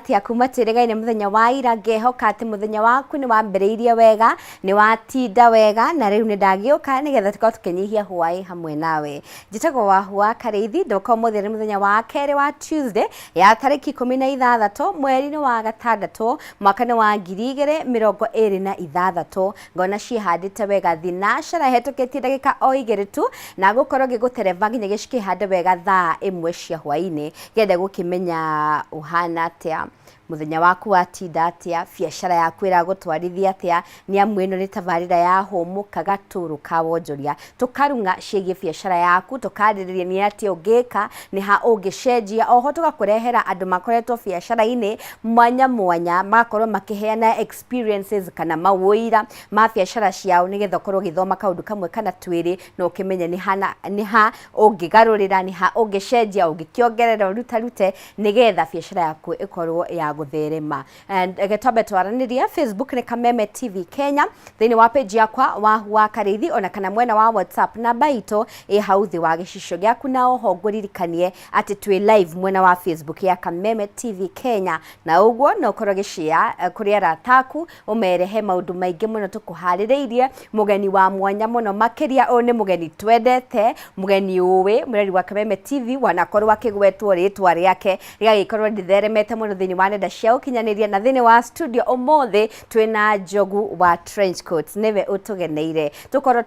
atia kuma Tirigaine muthenya wa ira ngehoka ati muthenya waku ni wambiriirie wega ni watinda wega na riu ni ndagiuka nigetha tukorwo tukinyihia hwai hamwe nawe njitagwo Wahua Karithi ndoka muthenya muthenya wa keri wa Tuesday ya tariki 16 mweri wa gatandatu mwaka wa 2026 ngona cihandite wega thinashara hetukitie ndagika o igiri tu na gukorwo gigutereva nginya gicikihande wega thaa imwe cia hwaini gende gukimenya uhana atia muthenya waku watinda atia biacara yaku iragutwarithia atia ni amu ino ni tabarira ya humuka gaturu ka wonjoria tukarunga ciigie biacara yaku tukariria ni atia ungika ni ha ungicenjia oho tugakurehera andu makoretwo biacara-ini mwanya makorwo makiheana experiences kana mawuira ma biacara ciao nigetha korwo githoma kaundu kamwe kana twiri no ukimenya ni ha ungigarurira ni ha ungicenjia ungikiongerera rutarute nigetha biacara yaku ikorwo ya gutherema and getombe twaraniria Facebook ni Kameme TV Kenya thini wa page yakwa Wahua Karithi ona kana mwena wa WhatsApp namba ito hauthi wa gicisho gyaku na oho nguririkanie ati twi live mwena wa Facebook ya Kameme TV Kenya na ugwo no korogishia kuri arataku umerehe maundu maingi muno tukuhaririirie mugeni wa mwanya muno makiria o ni mugeni twendete mugeni uwe mureri wa Kameme TV wanakorwo akigwetwo ritwa riake rigagikorwo nditheremete muno thini wa nenda cia ukinyaniria na thini wa studio umuthi twina Njogu wa Trenchcoat niwe utugeneire tukorwo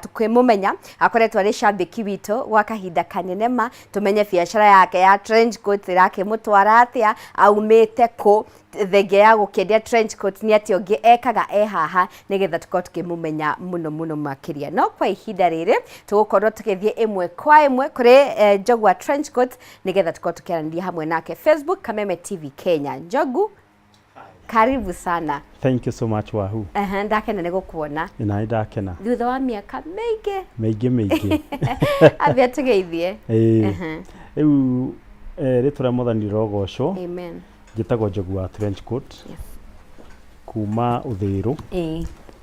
tukimumenya akoretwo ari shambiki wito gwa kahinda kanene ma tumenye biacara yake ya Trenchcoat irake mutwara atia aumite ku thenge ya gukendia Trenchcoat ni ati ungi ekaga haha nigetha tukorwo tukimumenya muno makiria no kwa ihinda riri tugukorwo tukithie imwe kwa imwe kuri Njogu wa Trenchcoat nigetha tukorwo tukiaranĩria hamwe nake Facebook Kameme TV Kenya. Njogu, karibu sana. Thank you so much Wahu. Ndakena ni gukuona. Ina ndakena. Thutha wa miaka meige. Abia tugeithie. Riu ritura muthani rogocwo. Amen. Njitagwo Njogu wa Trenchcoat. Yes. Kuma Uthiru.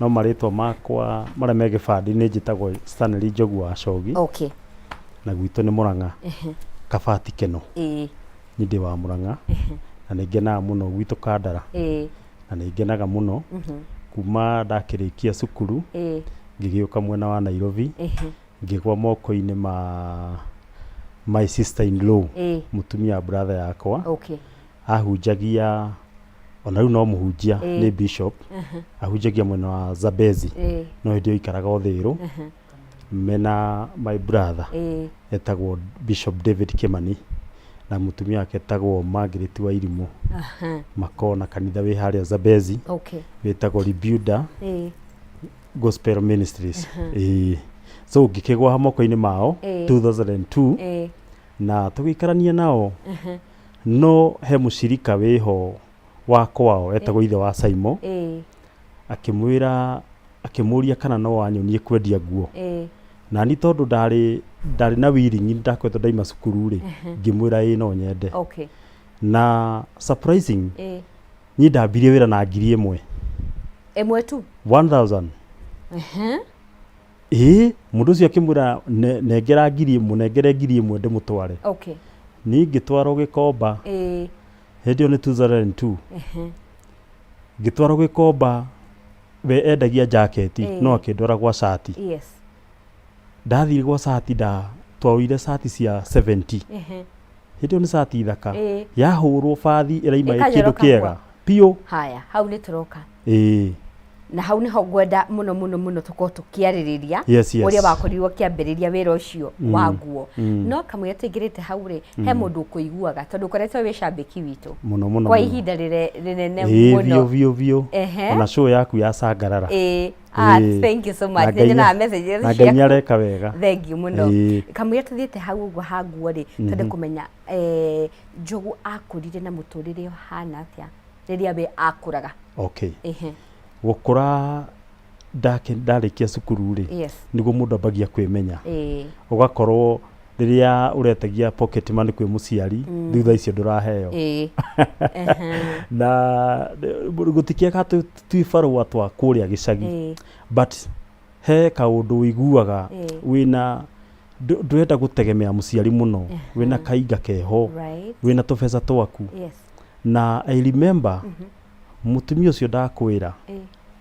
No maritwa makwa maria me gibandi ni njitagwo Stanley Njogu wa Cogi. Okay. Na gwitu ni Murang'a. Kabati Keno. Ndi wa Murang'a. Na ningenaga muno gwitu Kandara. Na ningenaga muno. Kuma ndakirikia cukuru. Ngigiuka mwena wa Nairobi. Ngigwa moko-ini my sister in law. Mutumia brother yakwa. Okay. Ahunjagia ona riu no muhunjia ni bishop. Ahunjagia mwena wa Zambezi. No ndio ikaraga Uthiru. Mena my brother etagwo Bishop David Kimani na mutumia wake etagwo Margaret wa Irimu. Makona kanitha wi haria Zambezi. Okay. Wetagwo Rebuilder Gospel Ministries. So ngikigwa hamoko-ini mao 2002 na tugikarania nao. No he mushirika wiho wa kwao etagwo ithe wa Saimo. Akimuria kana no wanyonie kwendia nguo. Na ni tondu ndari na wiringi ndakwetwo ndaima cukuru ri ngimwira no nyende. Okay. Na surprising ni ndambirie wira na 1,000 emwe tu 1000. Mundu ucio akimwira nengera 1,000 nengere 1,000 ndimutware. Okay. Ni ngitwaro Gikomba. Hedio ni 2002. Ngitwaro Gikomba we endagia jacket no akindwara gwa shati. Yes. Ndathire gwa shati twawire shati cia 70. Hedio ni shati thaka. Yahurwo bathi iraima kindu kiega. Pio. Haya, hau ni turoka. Na hau ni ho ngwenda muno tukorwo tukiaririria uria wakorirwo kiambiriria wira ucio wa nguo. No kamwe atingirite hau ri he mundu kuiguaga tondu koretwo wi shambiki witu muno kwa ihinda rinene muno. Vio ona show yaku ya sangarara. Thank you so much. Nina messages cia nganyareka wega. Thank you muno. Kamwe tuthiete hau uguo ha nguo ri tondu kumenya Njogu akurire na muturire hana atia riria we akuraga. Okay. Gukura ndarikia cukuru ri niguo mundu ambagia kwimenya. Ugakorwo riria uretagia pocket money kwi muciari thutha icio nduraheo. Na gutikiaga twibarua twa kuria gicagi but he kaundu wiguaga wina ndurenda gutegemea muciari muno wina kainga keho wina tubeza twaku na I remember mutumia ucio ndakwira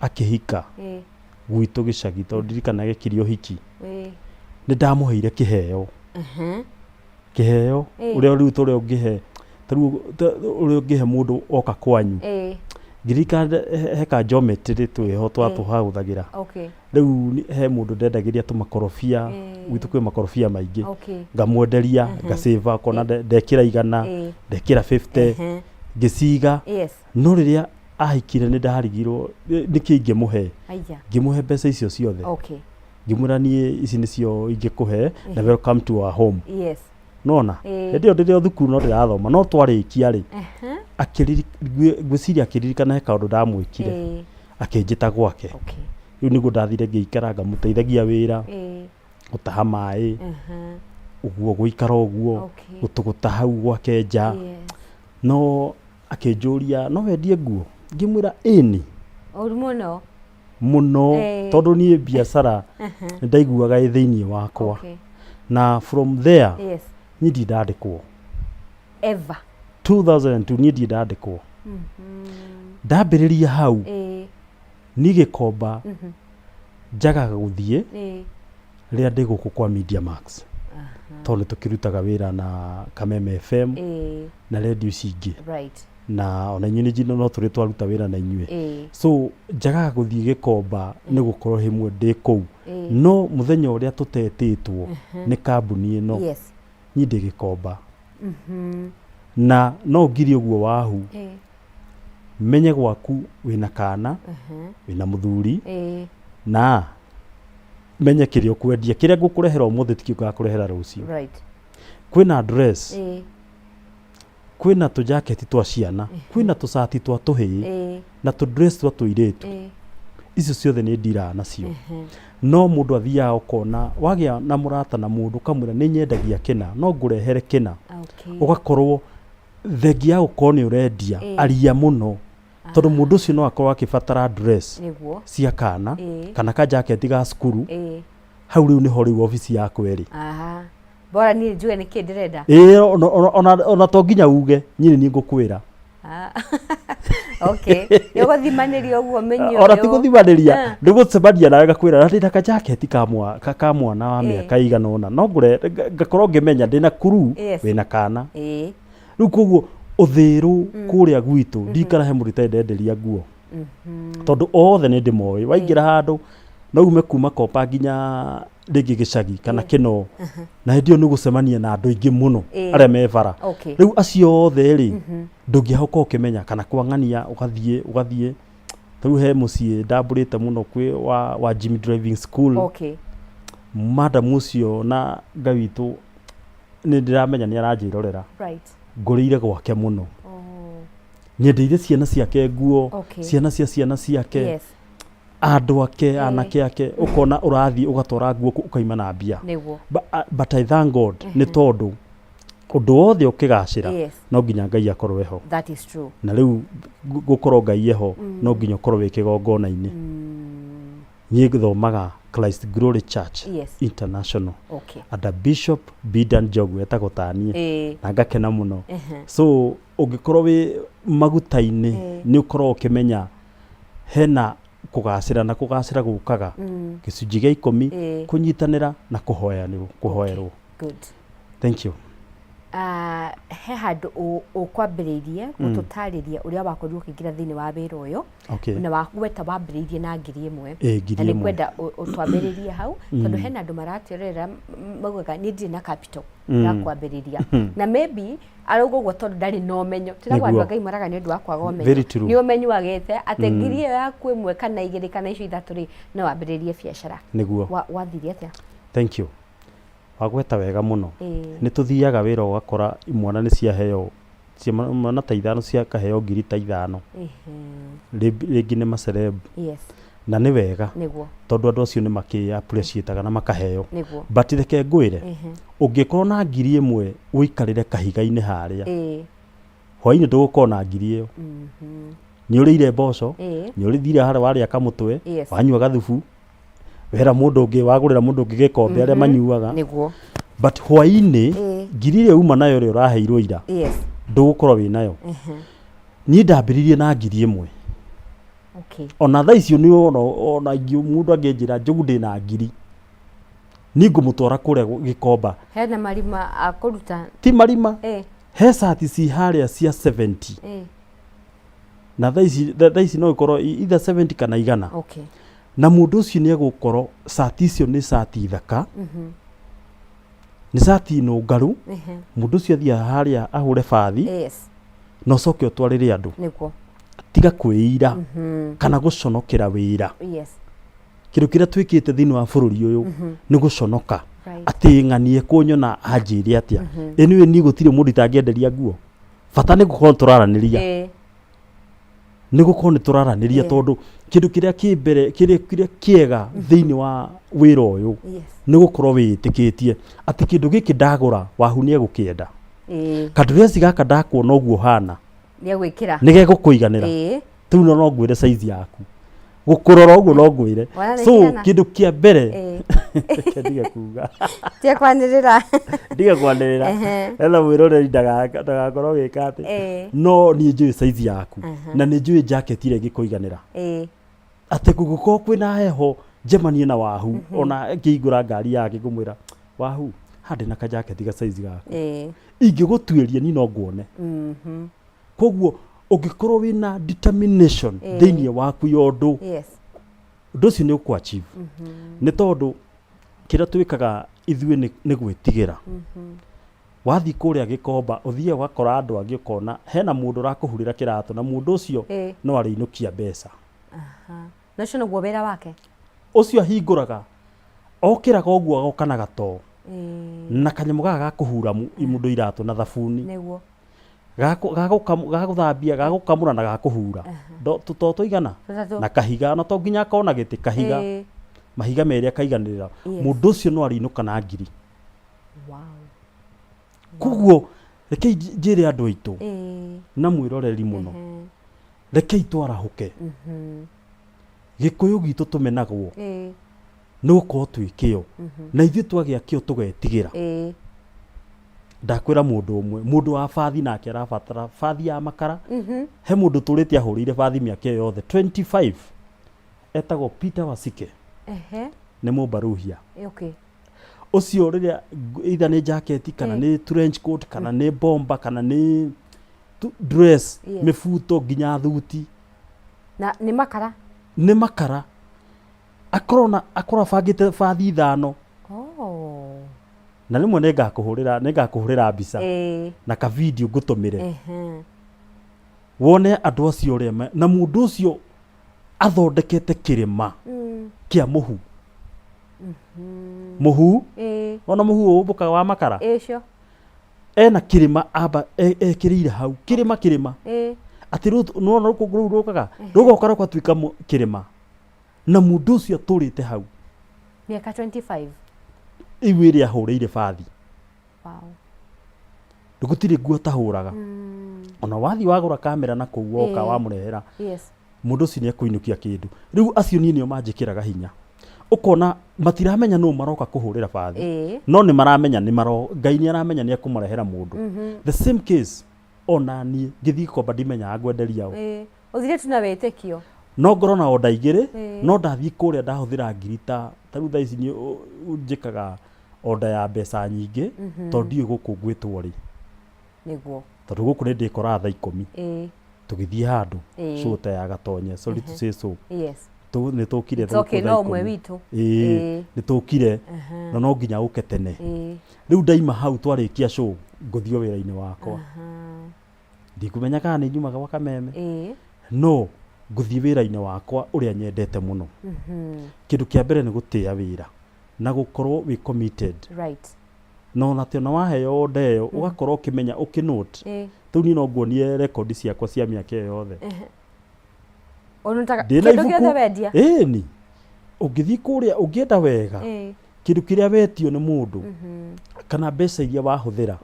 akihika gwitå gä cagi tondå ndirikana gekirio hiki nä ndamuheire kä heo kä heo å rä a rä u tå rä a å ngä he å rä a å ngä he må ndå oka kwanyu ngirikana heka geometry twä ho twatå hahå ra rä u he må ndå ndendagä ria tå makorobia gwitå kwä makorobia maingä ngamwenderia ngacäva kona ndekä ra 100 ndekä ra 50 ngä ciga no rä rä a ahikire nä ndarigirwo nä kä ingä må he ngä må he mbeca icio ciothe ngä mwä ra niä ici nä cio ingä kå he na welcome to our home nona hä ndä ä yo ndä rä o thukuru no ndä rathoma no twarä kia rä ngwä ciria akä ririkana he kaå ndå ndamwä kire akä njä ta gwake rä u nä guo ndathire ngä ikara ngamå teithagia wä ra gå taha maä å guo gå ikara å guo gå tå gå ta hau gwake nja no akä njå ria no wendie nguo ngä mwä ra ĩni må no tondå niä biacara nä ndaiguaga ä thä iniä wakwa na from there niä ndi ndandä kwo 2002 niä ndi ndandä kwo ndambä rä ria hau niä gä komba njagaga gå thiä rä a ndä gå kå kwa Media Max tondå nä tå kä rutaga wä ra na Kameme FM na radio cingä na ona inyuĩ nĩ no tũrĩ twaruta wĩra na inyuĩ so njagaga gũthiĩ Gĩkomba nĩ gũkorwo hĩmwe ndĩ kũu no mũthenya ũrĩa tũtetĩtwo nĩ kambuni ĩno niĩ ndĩ Gĩkomba na no ngiri ũguo wahu menye gwaku wĩna kana wĩna mũthuri na menye kĩrĩa ũkwendia kĩrĩa ngũkũrehera ũmũthĩ ti kĩo ngakũrehera rũciũ kwĩna dress kwĩna tũ jacket twa ciana kwĩna tũ shati twa tũhĩ na tũ dress twa tũirĩtu icio ciothe nĩ ndiraga nacio no mũndũ athiaga ũkona wagĩa na mũrata na mũndũ kamwĩra nĩ nyendagia kĩna no ngũrehere kĩna ũgakorwo thengia ya gũkorwo nĩ ũrendia aria mũno tondũ mũndũ ũcio no akorwo akĩbatara dress cia kana kana ka jacket ga cukuru hau rĩu nĩho rĩu obici yakwa ĩrĩ bora niĩ njue nĩ kĩ ndĩrenda ona to nginya uge niĩ nĩ ngũkwĩra okay nĩ gũthimanĩria ũguo menyo ona ti gũthimanĩria nĩ gũcemania nawe ngakwĩra na ndĩna ka jacket ka mwana wa mĩaka igana ũna no ngũre ngakorwo ngĩmenya ndĩna kuru wĩna kana rĩu koguo ũthĩĩrũ kũrĩa gwitũ ndikara he mũndũ itandenderia nguo tondũ othe nĩ ndĩmoĩ waingĩra handũ no ume kuma Komba nginya rĩngĩ gĩcagi kana Kĩno na hĩndĩ ĩyo nĩ gũcemania na andũ aingĩ mũno arĩa me bara rĩu acio othe rĩ ndũngĩhoka ũkĩmenya kana kwang'ania ũgathiĩ rĩu he mũciĩ ndambũrĩte mũno kwĩ wa Jimmy Driving School madam ũcio na Ngai witũ nĩ ndĩramenya nĩ aranjĩrorera ngũrĩire gwake mũno nyendeire ciana ciake nguo ciana cia ciana ciake andũ ake anake ake ukona ũrathiĩ ũgatwara nguo ũkaima na mbia but I thank God nĩ tondũ ũndũ wothe ũkĩgacĩra no nginya Ngai akorwo eho na rĩu gũkorwo Ngai eho no nginya ũkorwo wĩ kĩgongona-inĩ niĩ gĩthomaga Christ Glory Church International under Bishop Bidan Njogu etagwo taniĩ na ngakena mũno so ũngĩkorwo wĩ maguta-inĩ nĩ ũkorwo ũkĩmenya hena kũgacĩra na kũgacĩra gũkaga gĩcunjĩ gĩa 10 kũnyitanĩra na kũhoerwo thank you he handũ ũkwambĩrĩirie gũtũtarĩria ũrĩa wakorirwo ũkĩingĩra thĩinĩ wa wĩra ũyũ na weta wambĩrĩirie na 1,000 na nĩ kwenda ũtwambĩrĩrie hau tondũ hena andũ maratĩrĩra maugaga niĩ ndirĩ na capital ya kwambĩrĩria na maybe arauga ũguo tondũ ndarĩ na ũmenyo tĩragwo andũ a Ngai maraga nĩ ũndũ wa kwaga ũmenyo nĩ ũmenyuagĩte atĩ 1,000 yaku ĩmwe kana 2 kana icio 3 rĩ no wambĩrĩrie biacara nĩguo wathirie atĩa thank you wagweta wega mũno nĩ tũthiaga wĩra ũgakora imwana nĩ ciaheo ciana ta 5 ciakaheo 5,000 rĩngĩ nĩ macerebu na nĩ wega tondũ andũ acio nĩ makĩ-appreciate-aga na makaheo but reke ngwĩre ũngĩkorwo na 1,000 ũikarĩre kahiga-inĩ harĩa hwaĩ-inĩ ndũgũkorwo na 1,000 nĩ ũrĩire mboco nĩ ũrĩthire harĩa warĩa kamũtwe wanyua gathubu wera mũndũ ũngĩ wagũrĩra mũndũ ũngĩ gĩkombe arĩa manyuaga but hwaĩ-inĩ 1,000 uma nayo ũrĩa ũraheirwo ira ndũgũkorwo wĩ nayo niĩ ndambĩrĩirie na 1,000. Okay. Ona thaa icio nĩ ona mũndũ angĩnjĩra njogu ndĩna 1,000 nĩ ngũmũtwara kũrĩa Gĩkomba. Hena marima akũruta. Ti marima. He cati ci harĩa cia 70. Na thaa ici no ikorwo either 70 kana 100. Okay. Na mũndũ ũcio nĩ egũkorwo cati icio nĩ cati thaka. Nĩ cati nũngaru. Mũndũ ũcio athiĩ harĩa ahũre bathi. Yes. Na ũcoke ũtwarĩre andũ. Nĩguo. Tiga kwĩira kana gũconokera wĩra. Yes. Kĩndũ kĩrĩa twĩkĩte thĩinĩ wa bũrũri ũyũ nĩ gũconoka. Atĩ ng'ani ekũnyona anjĩre atĩa. Anyway niĩ gũtirĩ mũndũ itangĩenderia nguo. Bata nĩ gũkorwo tũraranĩria. Nĩ gũkorwo nĩ tũraranĩria tondũ kĩndũ kĩrĩa kĩ mbere kĩrĩa kĩega thĩinĩ wa wĩra ũyũ nĩ gũkorwo wĩtĩkĩtie atĩ kĩndũ gĩkĩ ndagũra wahu nĩ egũkĩenda. Kadresi gaka ndakuona ũguo hana nĩegwĩkĩra nĩ gegũkũiganĩra. Tũu no ngwĩre size yaku. Gũkũrora ũguo no ngwĩre. So kĩndũ kĩa mbere ndige kuga tie kwanĩrĩra ela mwĩroreri ndagakorwo gĩka atĩ no niĩ njũĩ size yaku na nĩ njũĩ jacket ĩrĩa ĩngĩkũiganĩra. Atĩ gũgũkorwo kwĩna heho njemanie na wahu ona ngĩingũra ngari yake ngũmwĩra wahu handĩ na ka jacket ga size gaku ingĩgũtuĩria ni no nguone. Koguo ũngĩkorwo wĩna determination thĩinĩ waku yondũ ũndũ ũcio nĩ ũkũ-achieve. Nĩ tondũ kĩrĩa twĩkaga ithuĩ nĩ gwĩtigĩra. Wathiĩ kũrĩa Gĩkomba ũthiĩ ũgakora andũ angĩ ũkona hena mũndũ ũrakũhurĩra kĩratũ na mũndũ ũcio no arĩinũkia mbeca. Na ũcio nĩguo wĩra wake. Ũcio ahingũraga okĩraga ũguo agoka na gatoo na kanyamũ gaka gakũhura mũndũ iratũ na thabuni. Nĩguo gagũthambia gagũkamũra na gakũhura. Tũtoo tũigana na kahiga na to nginya akona gĩtĩ kahiga mahiga merĩ akaiganĩrĩra. Mũndũ ũcio no arĩinũka na 1,000. Koguo rekei njĩre andũ aitũ na mwĩroreri mũno rekei twarahũke. Gĩkũyũ gitũ tũmenagwo nĩ gũkorwo twĩ kĩo na ithuĩ twagĩa kĩo tũgetigĩra. Ndakwĩra mũndũ ũmwe mũndũ wa bathi nake arabatara bathi ya makara. He mũndũ tũrĩte ahũrĩire bathi mĩaka yothe 25 etagwo Peter Wasike. Nĩ mũbaruhia. Ũcio rĩrĩa either nĩ jacket kana nĩ trench coat kana nĩ bomber kana nĩ dress mĩbuto nginya thuti na nĩ makara. Nĩ makara akorwo bangĩte bathi 5. Na rĩmwe nĩngakũhũrĩra mbica na ka video ngũtũmĩre wone andũ acio ũrĩa na mũndũ ũcio athondekete kĩrĩma kĩa mũhu. Mũhu ona mũhu ũmbũkaga wa makara ena kĩrĩma amba ekĩrĩire hau kĩrĩma atĩ nũona rũkũngũ rũu rũkaga rũgoka rũgatuĩka kĩrĩma na mũndũ ũcio atũrĩte hau mĩaka 25 iu ĩrĩa ahũrĩire bathi. Gũtirĩ nguo tahũraga. Ona wathiĩ wagũra kamera na kũu woka wamũrehera mũndũ ũcio nĩ ekũinũkia kĩndũ. Rĩu acio niĩ nĩo manjĩkĩraga hinya. Ũkona matiramenya nũ maroka kũhũrĩra bathi no nĩ maramenya Ngai nĩ aramenya nĩ ekũmarehera mũndũ. The same case ona niĩ ngĩthiĩ Gĩkomba ndimenyaga ngwenderia ũ. Ũthire tu na wĩtĩkio. No ngorwo na oda igĩrĩ no ndathiĩ kũrĩa ndahũthĩra 1,000 ta rĩu thaa ici nĩ njĩkaga oda ya mbeca nyingĩ tondũ ndiũĩ gũkũ ngwĩtwo rĩ. Nĩguo tondũ gũkũ nĩ ndĩkoraga thaa 10 tũgĩthiĩ handũ show ta ya Gatonye sorry to say so. Nĩ tũkire nĩ tũkire na no nginya ũke tene. Rĩu ndaima hau twarĩkia show ngũthiĩ wĩra-inĩ wakwa. Ndikũmenya kana nĩ nyumaga gwa Kameme no ngũthiĩ wĩra-inĩ wakwa ũrĩa nyendete mũno. Kĩndũ kĩa mbere nĩ gũtĩa wĩra na gũkorwo wĩ committed. No na tena waheo oda ĩyo ũgakorwo ũkĩmenya ũkĩnote. Tũu niĩ no nguonie rekondi ciakwa cia mĩaka ĩyo yothe. Kĩndũ gĩothe wendia? Ĩni ũngĩthiĩ kũrĩa ũngĩenda wega kĩndũ kĩrĩa wetio nĩ mũndũ kana mbeca iria wahũthĩra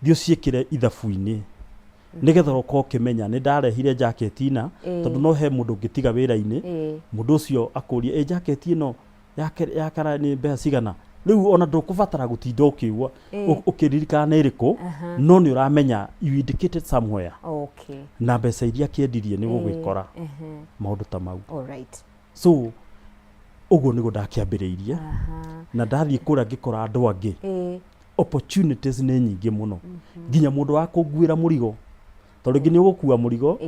thiĩ ũciĩkĩre ithabu-inĩ nĩgetha ũkorwo ũkĩmenya nĩ ndarehire jacket ina tondũ no he mũndũ ũngĩtiga wĩra-inĩ mũndũ ũcio akũria jacket ĩno yakara nĩ mbeca cigana riu ona ndukubatara gutinda ukiugwa ukiririkana iriku no ni uramenya you indicated somewhere na mbeca iria kiendirie ni gugikora maundu ta mau so uguo nigo ndakiambiriirie na ndathie kuria ngikora andu angi opportunities ni nyingi muno nginya mundu wa kunguira murigo to ringi ni ugukua murigo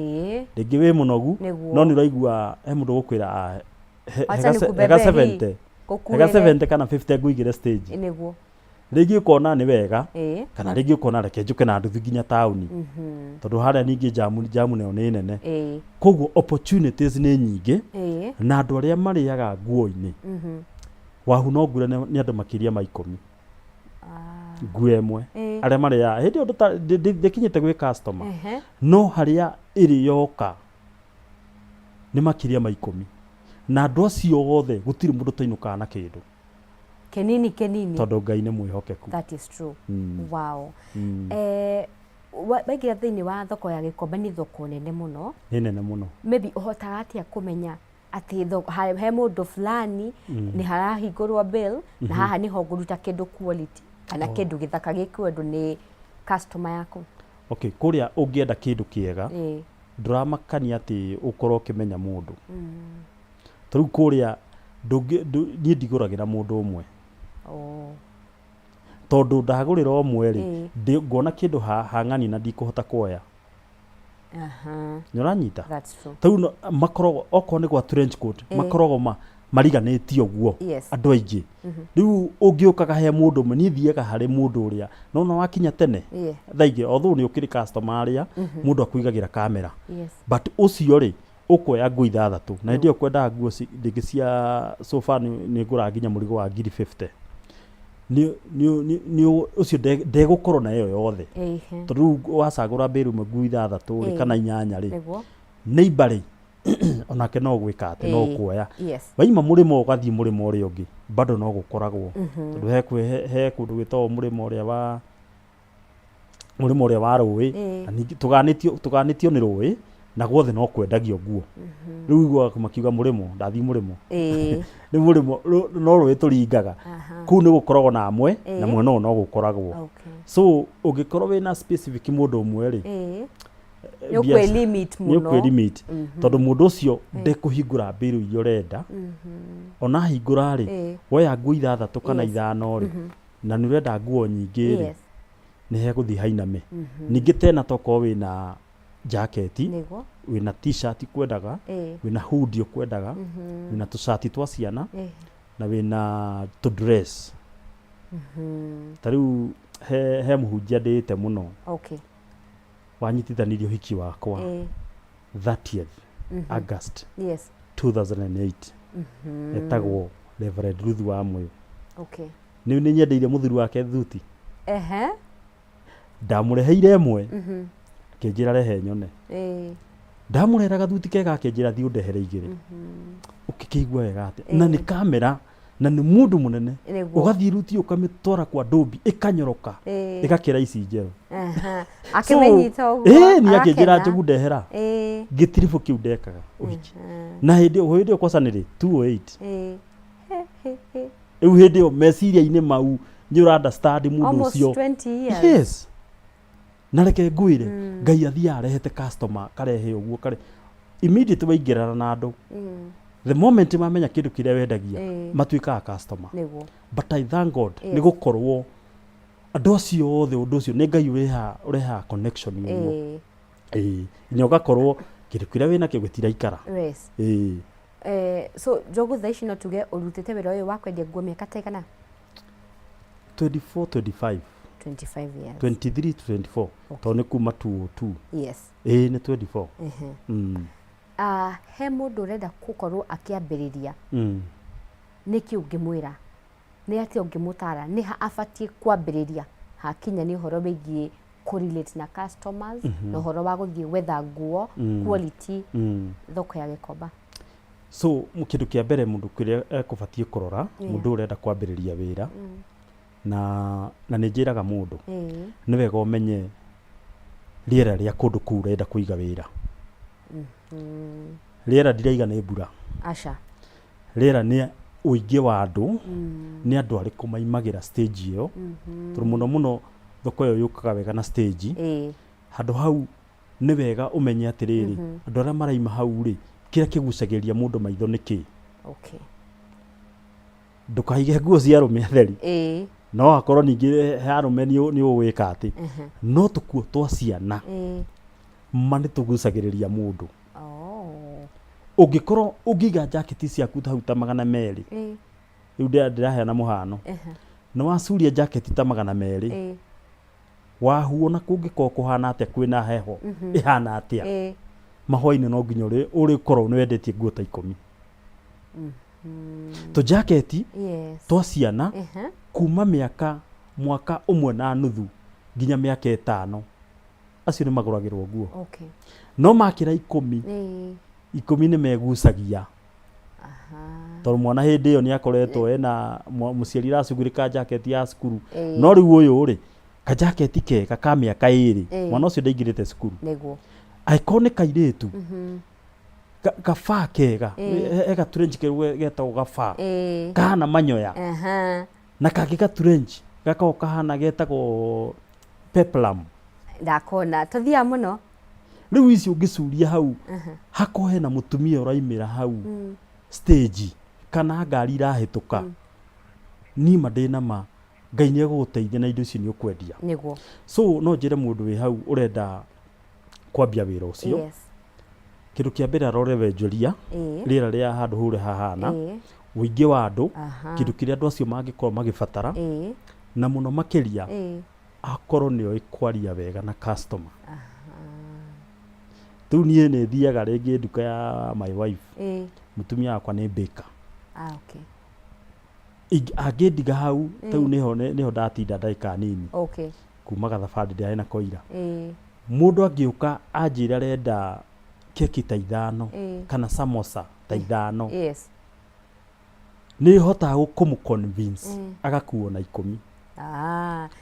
ringi wi munogu no ni uraigua he mundu gukwira hega 70 hega 70 kana 50 nguigire stage niguo ringi ukona ni wega kana ringi ukona reke njuke na nduthi nginya tauni tondu haria ningi jamu neo ni nene koguo opportunities ni nyingi na andu aria mariaga nguo-ini wahu no ngure ni andu makiria ma 10 nguo emwe aria maria hindi undu ndikinyite gwi customer no haria iri yoka ni makiria ma 10 na andu acio othe gutiri mundu toinuka na kindu kenini tondu Ngai ni mwihokeku. That is true. Wow. Baigira thiini wa thoko ya Gikomba ni thoko nene muno. Ni nene muno. Maybe uhotaga atia kumenya ati he mundu fulani ni harahingurwa bill na haha niho nguruta kindu quality kana kindu githaka gikwendwo ni customer yaku. Okay, kuria ungienda kindu kiega nduramakania ati ukorwo ukimenya mundu tariu kuria ni ndiguragira mundu umwe tondu ndagurira umwe ri ngona kindu hang'ani na ndikuhota kuoya nyuranyita tariu makorogo oko ni gwa trench coat makorogo mariganĩtie ũguo andũ aingĩ rĩu ũngĩũkaga he mũndũ ũmwe niĩ thiaga harĩ mũndũ ũrĩa nona wakinya tene thaa ingĩ although nĩ ũkĩrĩ customer arĩa mũndũ akũigagĩra kamera but ũcio rĩ ũkuoya nguo 6 na hĩndĩ ĩyo kwendaga nguo rĩngĩ cia sofa nĩ ngũraga nginya mũrigo wa 50 nĩ ũcio ndegũkorwo nayo yothe tondũ wacagũra mbĩrũ ĩmwe nguo 6 rĩ kana 8 rĩ neighbor rĩ onake no gwika ati no kuoya waima murimo ugathie murimo uri ungi bado no gukoragwo tondu he kundu gwitwo murimo uria wa ruwi tuganitio ni ruwi na gwothe no kwendagio nguo riu igwa makiuga murimo ndathi murimo ni murimo no ruwi turingaga ku ni gukoragwo na amwe na mwena no gukoragwo so ungikorwo wina specific mundu umwe ri Nyukwe limit muno. Tondu mundu ucio ndekuhingura mbiru iria urenda. Ona hingura ri woya nguo 6 kana 5 ri na ni urenda nguo nyingi ri ni heguthi hainame. Ningi tena toko wina jacket, wina t-shirt kwendaga, wina hoodie kwendaga, wina t-shirt twa ciana na wina to dress. Tariu he muhunjia ndite muno. Wanyitithanirio hiki wakwa 30th August 2008 etagwo Reverend Ruth wa Moyo. Ni nyendeire muthuri wake thuti ndamureheire mwe kinjira rehe nyone ndamureraga thuti kega kinjira thi undehere igire ukikigwa wega ati na ni kamera na ni mundu munene ugathii ruti ukamitwara kwa Adobe ikanyoroka igakira ici njero akimenyita uguo ni akinjira njugu ndehera gitirifu kiu ndekaga uhiki na hindi kosa niri 208 eu hindi meciria ine mau ni ura understand mundu ucio almost 20 years yes na reke nguire Ngai athia arehete customer karehe uguo kare immediate waingirana na andu the moment mamenya kindu kiria wendagia matuikaga customer but I thank God ni gukorwo andu acio othe undu ucio ni Ngai ureha connection uguo ni ugakorwo kindu kiria wina kio gitiraikara so jogu thaici no tuge urutite wira uyu wa kwendia nguo miaka taigana 24 25 years 23 to 24 to ni kuma 202 ni 24 he mundu urenda gukorwo akiambiriria niki ungimwira ni ati ungimutara ni ha afatie kwambiriria hakinya ni uhoro wigie correlate na customers na uhoro wa guthie wetha nguo quality thoko ya Gikomba. So kindu kia mbere mundu kiria ekubatie kurora mundu urenda kwambiriria wira na ni njiraga mundu ni wega umenye riera ria kundu kuu urenda kuiga wira riera ndiraiga ni mbura acha riera ni uingi wa andu ni andu ariku maimagira stage iyo tondũ mũno mũno thoko iyo yukaga wega na stage handũ hau nĩ wega umenye atiriri andũ arĩa maraima hau ri kĩrĩa kĩgucagĩrĩria mũndũ maitho nĩkĩ ndukaige nguo cia arũme atheri no akorwo ningĩ he arũme nĩ ũgwĩka atĩ no tũkuo twa ciana ma nĩ tũgucagĩrĩria mũndũ ũngĩkorwo ũngĩiga jaketi ciaku hau ta 200 rĩu ndĩraheana mũhano nĩ wacuria jaketi ta 200 wahuona kũngĩkorwo kũhana atĩa kwĩna heho ĩhana atĩa mahwa-inĩ no nginya ũrĩkorwo nĩ wendetie nguo ta 10 to jaketi twa ciana kuma mwaka ũmwe na nuthu nginya mĩaka 5 acio nĩ magũragĩrwo nguo no makĩra 10 nĩ megucagia tondũ mwana hĩndĩ ĩyo nĩ akoretwo ena mũciari racugurĩka jaketi ya cukuru no rĩu ũyũ rĩ ka jaketi kega ka mĩaka 2 mwana ũcio ndaingĩrĩte cukuru angĩkorwo nĩ kairĩtu gabaa kega ega trench getagwo gabaa kahana manyoya na kangĩ ga trench gakorwo kahana getagwo peplum ndakona tũthia mũno rĩu ici ũngĩcuria hau hakorwo hena mũtumia ũraimĩra hau stage kana ngari irahĩtũka nima ndĩna ma Ngai nĩ egũgũteithia na indo icio nĩ ũkwendia so no njĩre mũndũ wĩ hau ũrenda kwambia wĩra ũcio kĩndũ kĩa mbere arore wenjoria rĩera rĩa handũ hũre hahana ũingĩ wa andũ kĩndũ kĩrĩa andũ acio mangĩkorwo magĩbatara na mũno makĩria akorwo nĩoĩ kwaria wega na customer rĩu niĩ nĩ thiaga rĩngĩ nduka ya my wife mũtumia wakwa nĩ baker angĩndiga hau rĩu nĩho ndatinda ndagĩka nini kuma gathabarĩ ndĩarĩ na koira mũndũ angĩũka anjĩra arenda keki ta 5 kana samosa ta 5 nĩ hotaga kũmũconvince agakuo na 10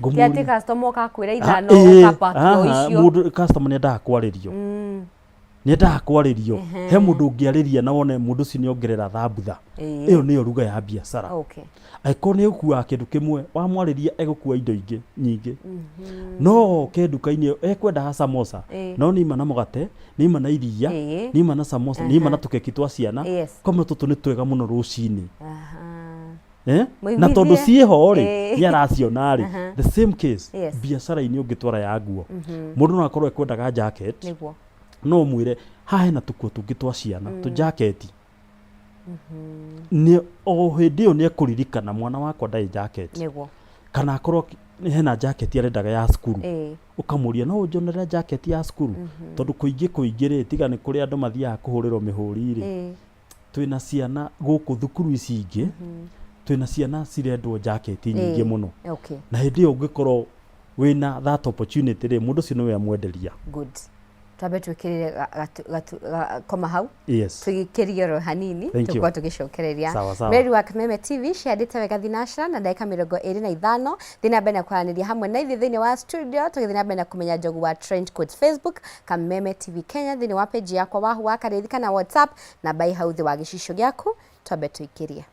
kĩatĩ customer ũkakwĩra 5 ũkapakio icio mũndũ customer nĩendaga kwarĩrio nĩendaga kwarĩrio he mũndũ ũngĩarĩria na wone mũndũ ũcio nĩongerera thambutha ĩyo nĩyo ruga ya biacara angĩkorwo nĩ ũkuaga kĩndũ kĩmwe wamwarĩria egũkua indo ingĩ nyingĩ no ke nduka-inĩ ekwendaga samosa no nĩima na mũgate nĩima na iria nĩima na samosa nĩima na tũkeki twa ciana komwe tũtũ nĩ twega mũno rũcinĩ na tondũ ciĩho rĩ nĩ araciona rĩ the same case biacara-inĩ ũngĩtwara ya nguo mũndũ no akorwo ekwendaga jacket no mwĩre haha hena tũkuo tũngĩ twa ciana tũ jacket nĩ o hĩndĩ ĩyo nĩ ekũririkana mwana wakwa ndarĩ jacket kana akorwo hena jacket arendaga ya cukuru ũkamũria no ũnjonerera jacket ya cukuru tondũ kũingĩ rĩ tiga nĩ kũrĩ andũ mathiaga kũhũrĩrwo mĩhũri rĩ twĩna ciana gũkũ thukuru ici ingĩ twĩna ciana cirendwo jacket nyingĩ mũno na hĩndĩ ĩyo ũngĩkorwo wĩna that opportunity rĩ mũndũ ũcio nĩwe amwenderia twabe twĩkĩrĩre koma hau twĩkĩrie oro hanini tũkorwo tũgĩcokereria Mary wa Kameme TV ciandĩte wega thinashara na ndagĩka 25 thiĩ na mbere na kwaranĩria hamwe na ithuĩ thĩinĩ wa studio tũgĩthiĩ na mbere na kũmenya Njogu wa Trench Coat Facebook Kameme TV Kenya thĩinĩ wa page yakwa wahu wa Karĩthi kana WhatsApp na bai hau thĩ wa gĩcicio gĩaku twabe twĩkĩrie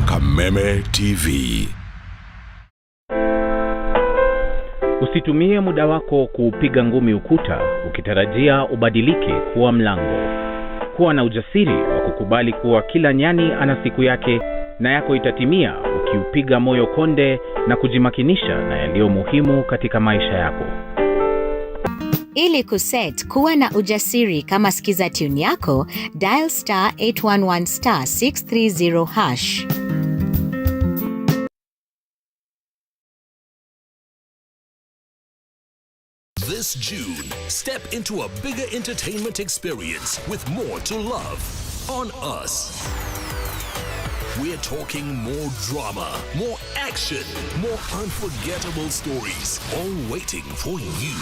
Kameme TV. Usitumie muda wako kupiga ngumi ukuta ukitarajia ubadilike kuwa mlango. Kuwa na ujasiri wa kukubali kuwa kila nyani ana siku yake na yako itatimia ukiupiga moyo konde na kujimakinisha na yaliyo muhimu katika maisha yako. Ili kuset kuwa na ujasiri kama sikiza tune yako, dial *811 *630#. This June, step into a bigger entertainment experience with more to love on Us. We're talking more drama, more action, more unforgettable stories, all waiting for you.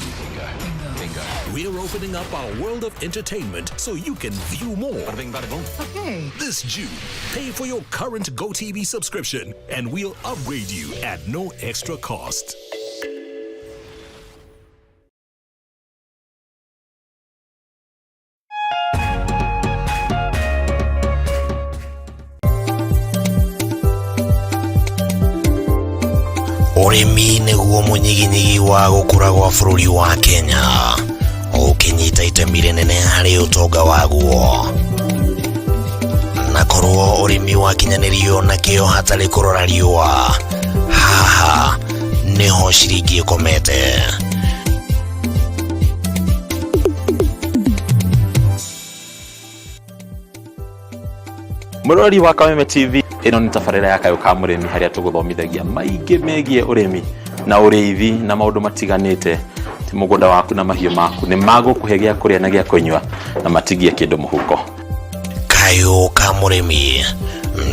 Bingo. We're opening up our world of entertainment so you can view more. Okay. This June, pay for your current GoTV subscription and we'll upgrade you at no extra cost. Ũrĩmi nĩguo mũnyiginyigi wa gũkũra gwa bũrũri wa Kenya, ũkĩnyita itemi rĩnene harĩ ũtonga waguo. Na korwo ũrĩmi wakinyanĩrio na kĩo hatarĩ kũrora riũa, haha nĩho ciringi ĩkomete. Mũrori wa Kameme TV, ĩno nĩ tabarĩra ya Kayũ ka mũrĩmi harĩa tũgũthomithagia maingĩ megiĩ ũrĩmi na ũrĩithi na maũndũ matiganĩte. Ti mũgũnda waku na mahiũ maku nĩ magũkũhe gĩa kũrĩa na gĩa kũnyua na matigie kĩndũ mũhuko. Kayũ ka mũrĩmi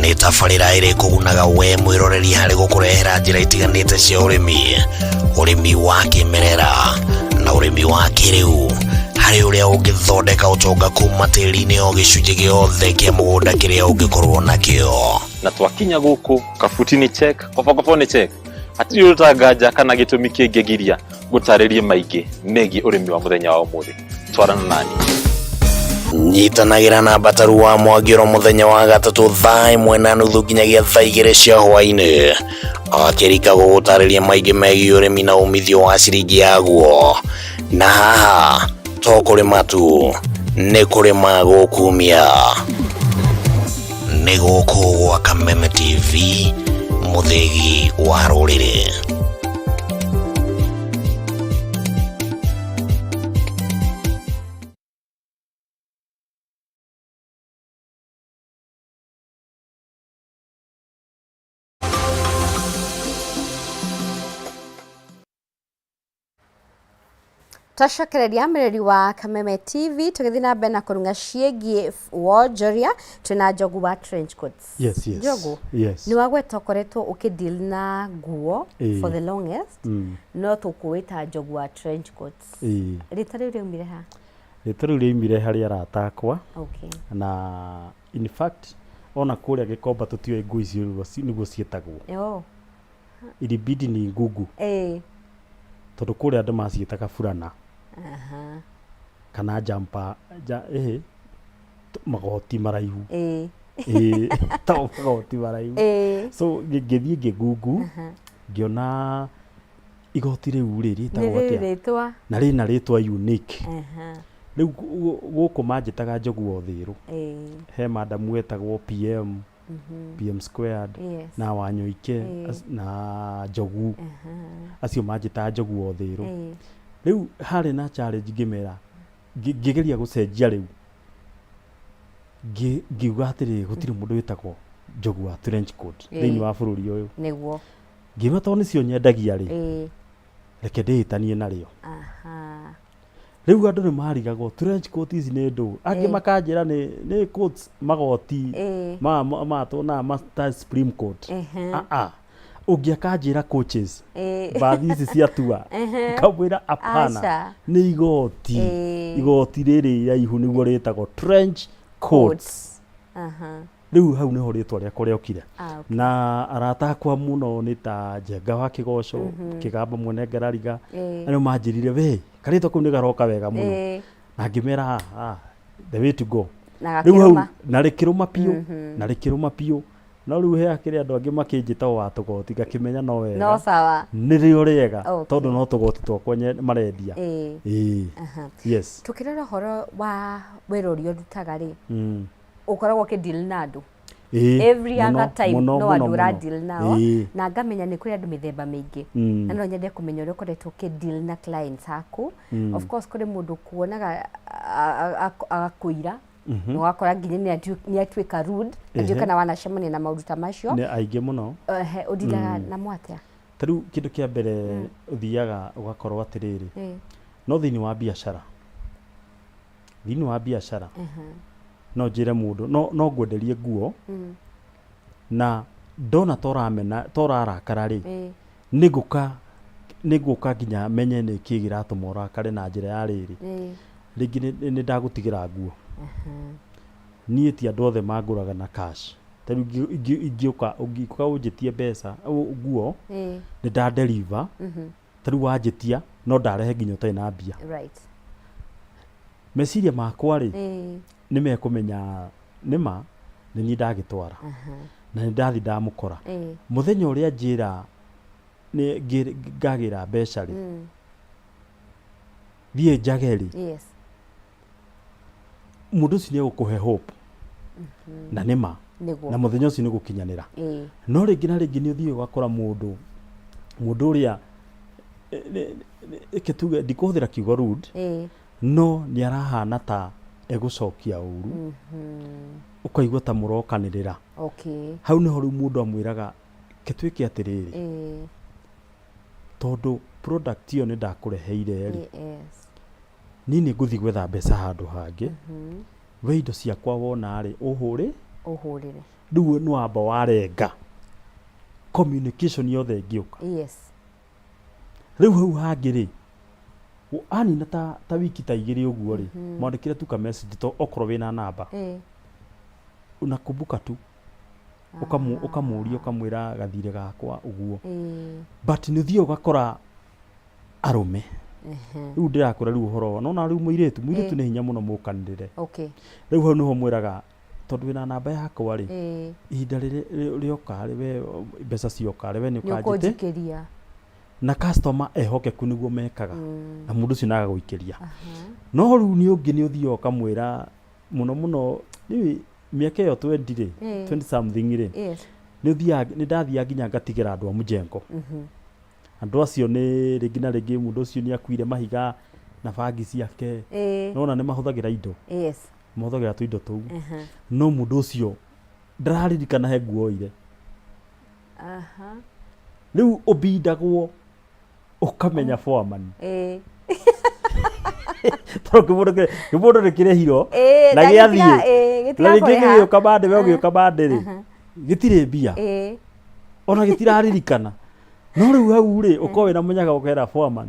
nĩ tabarĩra ĩrĩa ĩkũgunaga we mwĩroreri harĩ gũkũrehera njĩra itiganĩte cia ũrĩmi wa kĩmerera na ũrĩmi wa kĩrĩu, harĩ ũrĩa ũngĩthondeka ũtonga kuma tĩri-inĩ o gĩcunjĩ gĩothe kĩa mũgũnda kĩrĩa ũngĩkorwo nakĩo. Na twakinya gũkũ kabuti ni check, kobokobo ni check. Hatirĩ ũtanganja kana gĩtũmi kĩngĩgiria gũtarĩrie maingĩ megiĩ ũrĩmi wa mũthenya wa ũmũthĩ. Twarana nani. Nyitanagĩra na Bataru wa Mwagĩro mũthenya wa gatatũ thaa 1:30 nginyagia thaa 2 cia hwaĩ-inĩ, akĩrika gũgũtarĩria maingĩ megiĩ ũrĩmi na umithio wa ciringi yaguo. Na haha to kũrĩma tu, nĩ kũrĩma gũkumia. Nĩ gũkũ gwa Kameme TV, mũthĩgi wa rũrĩrĩ. Twacokereria mĩrori wa Kameme TV tũgĩthiĩ na mbere na kũrunga ciĩgiĩ wonjoria. Twĩna Njogu wa trench coats. Yes, yes. Njogu, yes. nĩ wagweta ũkoretwo ũkĩdeal na nguo for the longest, no tũkũwĩta Njogu wa trench coats. Rĩta rĩu rĩaumire ha? Rĩta rĩu rĩaumire harĩ arata akwa. Okay. Na in fact ona kũrĩa Gĩkomba tũtioĩ nguo icio nĩguo ciĩtagwo. Yo. Ilibidi ni ngugu. Tondũ kũrĩa andũ maciĩtaga burana. Kana jumper magoti maraihu. Tao magoti maraihu. So ngĩthiĩ ngĩgungu, ngĩona igoti rĩu rĩtagwo atĩa, na rĩna rĩtwa unique. Rĩu gũkũ manjĩtaga Njogu wa Ũthĩĩro. He madamu wetagwo PM squared, na Wanyoike, na Njogu. Acio manjĩtaga Njogu wa Ũthĩĩro. Rĩu harĩ na challenge ngĩmera, ngĩgeria gũcenjia rĩu. Ngiuga atĩrĩ gũtirĩ mũndũ wĩtagwo Njogu wa trench coat thĩinĩ wa bũrũri ũyũ. Nĩguo. Ngiuga tondũ nĩcio nyendagia rĩ, reke ndĩhĩtanie narĩo. Rĩu andũ nĩ marigagwo trench coat ici nĩ ndũ, angĩ makanjĩra nĩ coats magoti ma Supreme Court. Ũngĩakanjĩra coaches bathi ici cia tua, kamwĩra apana, nĩ igoti rĩrĩ raihu nĩguo rĩtagwo trench coats. Rĩu hau nĩho rĩtwa rĩakwa rĩokire. Na arata akwa mũno nĩ ta Njenga wa Kĩgoco, Kĩgamba mwene Ngarariga, arĩa manjĩrire we karĩtwa kau nĩ garoka wega mũno, na ngĩmera the way to go. Rĩu hau na rĩkĩrũma piũ, no rĩu he akĩrĩ andũ angĩ makĩnjĩta wa tũgoti, ngakĩmenya no wega, no sawa, nĩrĩo rĩega tondũ no tũgoti twakwa marendia. Yes. Tukĩrora ũhoro wa wĩra ũrĩa ũrutaga rĩ, ũkoragwo ũkĩdeal na andũ every other time, no andũ ũradeal nao, na ngamenya nĩ kũrĩ andũ mĩthemba mĩingĩ, na no nyende kũmenya ũrĩa ũkoretwo ũkĩdeal na clients aku. Of course kũrĩ mũndũ kuonaga agakũira, ũgakora nginya nĩ atuĩka rude, ndio kana wanacemania na maũndũ ta macio. Nĩ aingĩ mũno. Ũdilaga na mwatĩa? Tarĩu kĩndũ kĩa mbere ũthiaga ũgakorwo atĩrĩrĩ, no thĩinĩ wa biacara, no njĩre mũndũ no ngwenderie nguo, na ndona torarakara rĩ, nĩngũka nginya menye nĩ kĩĩ kĩratũma ũrakare na njĩra ya rĩrĩ, rĩngĩ nĩ ndagũtigĩra nguo. Niĩ ti andũ othe mangũraga na cash. Tarĩu ingĩũka ũnjĩtie mbeca nguo, nĩ ndadeliver. Tarĩu wanjĩtia no ndarehe nginya ũtarĩ na mbia. Meciria makwa rĩ, nĩ mekũmenya nĩma nĩ niĩ ndagĩtwara, na nĩ ndathi ndamũkora. Mũthenya ũrĩa njĩra nĩ ngagĩra mbeca rĩ thiĩ njage rĩ Yes. mũndũ ũcio nĩ egũkũhe hope na nĩma Nĩguo. na mũthenya ũcio nĩ gũkinyanĩra Ĩĩ. no rĩngĩ na rĩngĩ nĩ ũthiĩ ũgakora mũndũ ũrĩa tuge ndikũhũthĩra kiugo rude no nĩ arahana ta egũcokia ũru ũkaigua ta mũrokanĩrĩra Okay. hau nĩho rĩu mũndũ amwĩraga ketwĩke atĩrĩrĩ tondũ product ĩyo nĩ ndakũreheire rĩ Yes. niĩ nĩ ngũthiĩ gwetha mbeca handũ hangĩ we indo ciakwa wona rĩ ũhũrĩ Ũhũrĩre. rĩu nĩ wamba warenga communication yothe ĩngĩũka Yes. rĩu hau hangĩ rĩ anina ta wiki ta igĩrĩ ũguo rĩ mwandĩkĩre tu ka message to okorwo wĩna namba unakumbuka tu ũkamũria ũkamwĩra gathirĩ gakwa ũguo but nĩ ũthiĩ ũgakora arũme rĩu ndĩrakũra rĩu ũhoro nona rĩu mũirĩtu nĩ hinya mũno mũkanĩrĩre rĩu hau nĩho mwĩraga tondũ wĩna namba yakwa rĩ ihinda rĩoka rĩ we mbeca cioka rĩ we nĩ ũkanjĩte na customer ehokeku nĩguo mekaga na mũndũ ũcio naga gũikĩria no rĩu nĩ ũngĩ nĩ ũthiĩ ũkamwĩra mũno nĩ mĩaka ĩyo 20 rĩ 20 something rĩ nĩ ndathiaga nginya ngatigĩra andũ a mũjengo andũ acio nĩ rĩngĩ na rĩngĩ mũndũ ũcio nĩ akuire mahiga na bangi ciake nona nĩ mahũthagĩra indo mahũthagĩra tu indo tũu no mũndũ ũcio ndararirikana he nguo oire rĩu ũbindagwo ũkamenya foreman tondũ kĩmũndũ nĩ kĩrehirwo na gĩathiĩ na rĩngĩ gĩgĩũka bandĩ we ũgĩũka bandĩ rĩ gĩtirĩ mbia ona gĩtiraririkana no rĩu hau rĩ ũkorwo wĩna mũnyaga ũkera foreman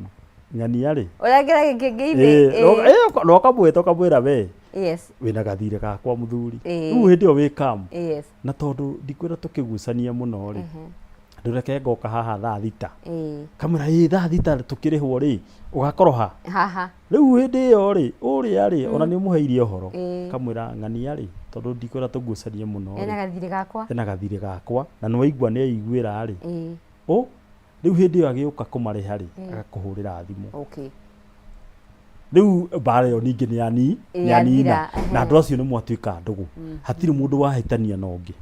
ng'ania rĩ ũrengera gĩkĩngĩ-inĩ no ũkamwĩta ũkamwĩra we wĩna gathirĩ gakwa mũthuri rĩu hĩndĩ ĩyo wĩ calm na tondũ ndikwĩra tũkĩgucania mũno rĩ ndũreke ngoka haha thaa thita kamwĩra thaa thita tũkĩrĩhwo rĩ ũgakoroha rĩu hĩndĩ ĩyo rĩ ũrĩa rĩ ona nĩ ũmũheire ũhoro kamwĩra ng'ania rĩ tondũ ndikwĩra tũgucanie mũno ena gathirĩ gakwa na nĩ waigua nĩ aiguĩra rĩ rĩu hĩndĩ ĩyo agĩũka kũmarĩha rĩ agakũhũrĩra thimũ rĩu mbara ĩyo ningĩ nĩ yanina na andũ acio nĩ mwatuĩka ndũgũ hatirĩ mũndũ wahĩtania na ũngĩ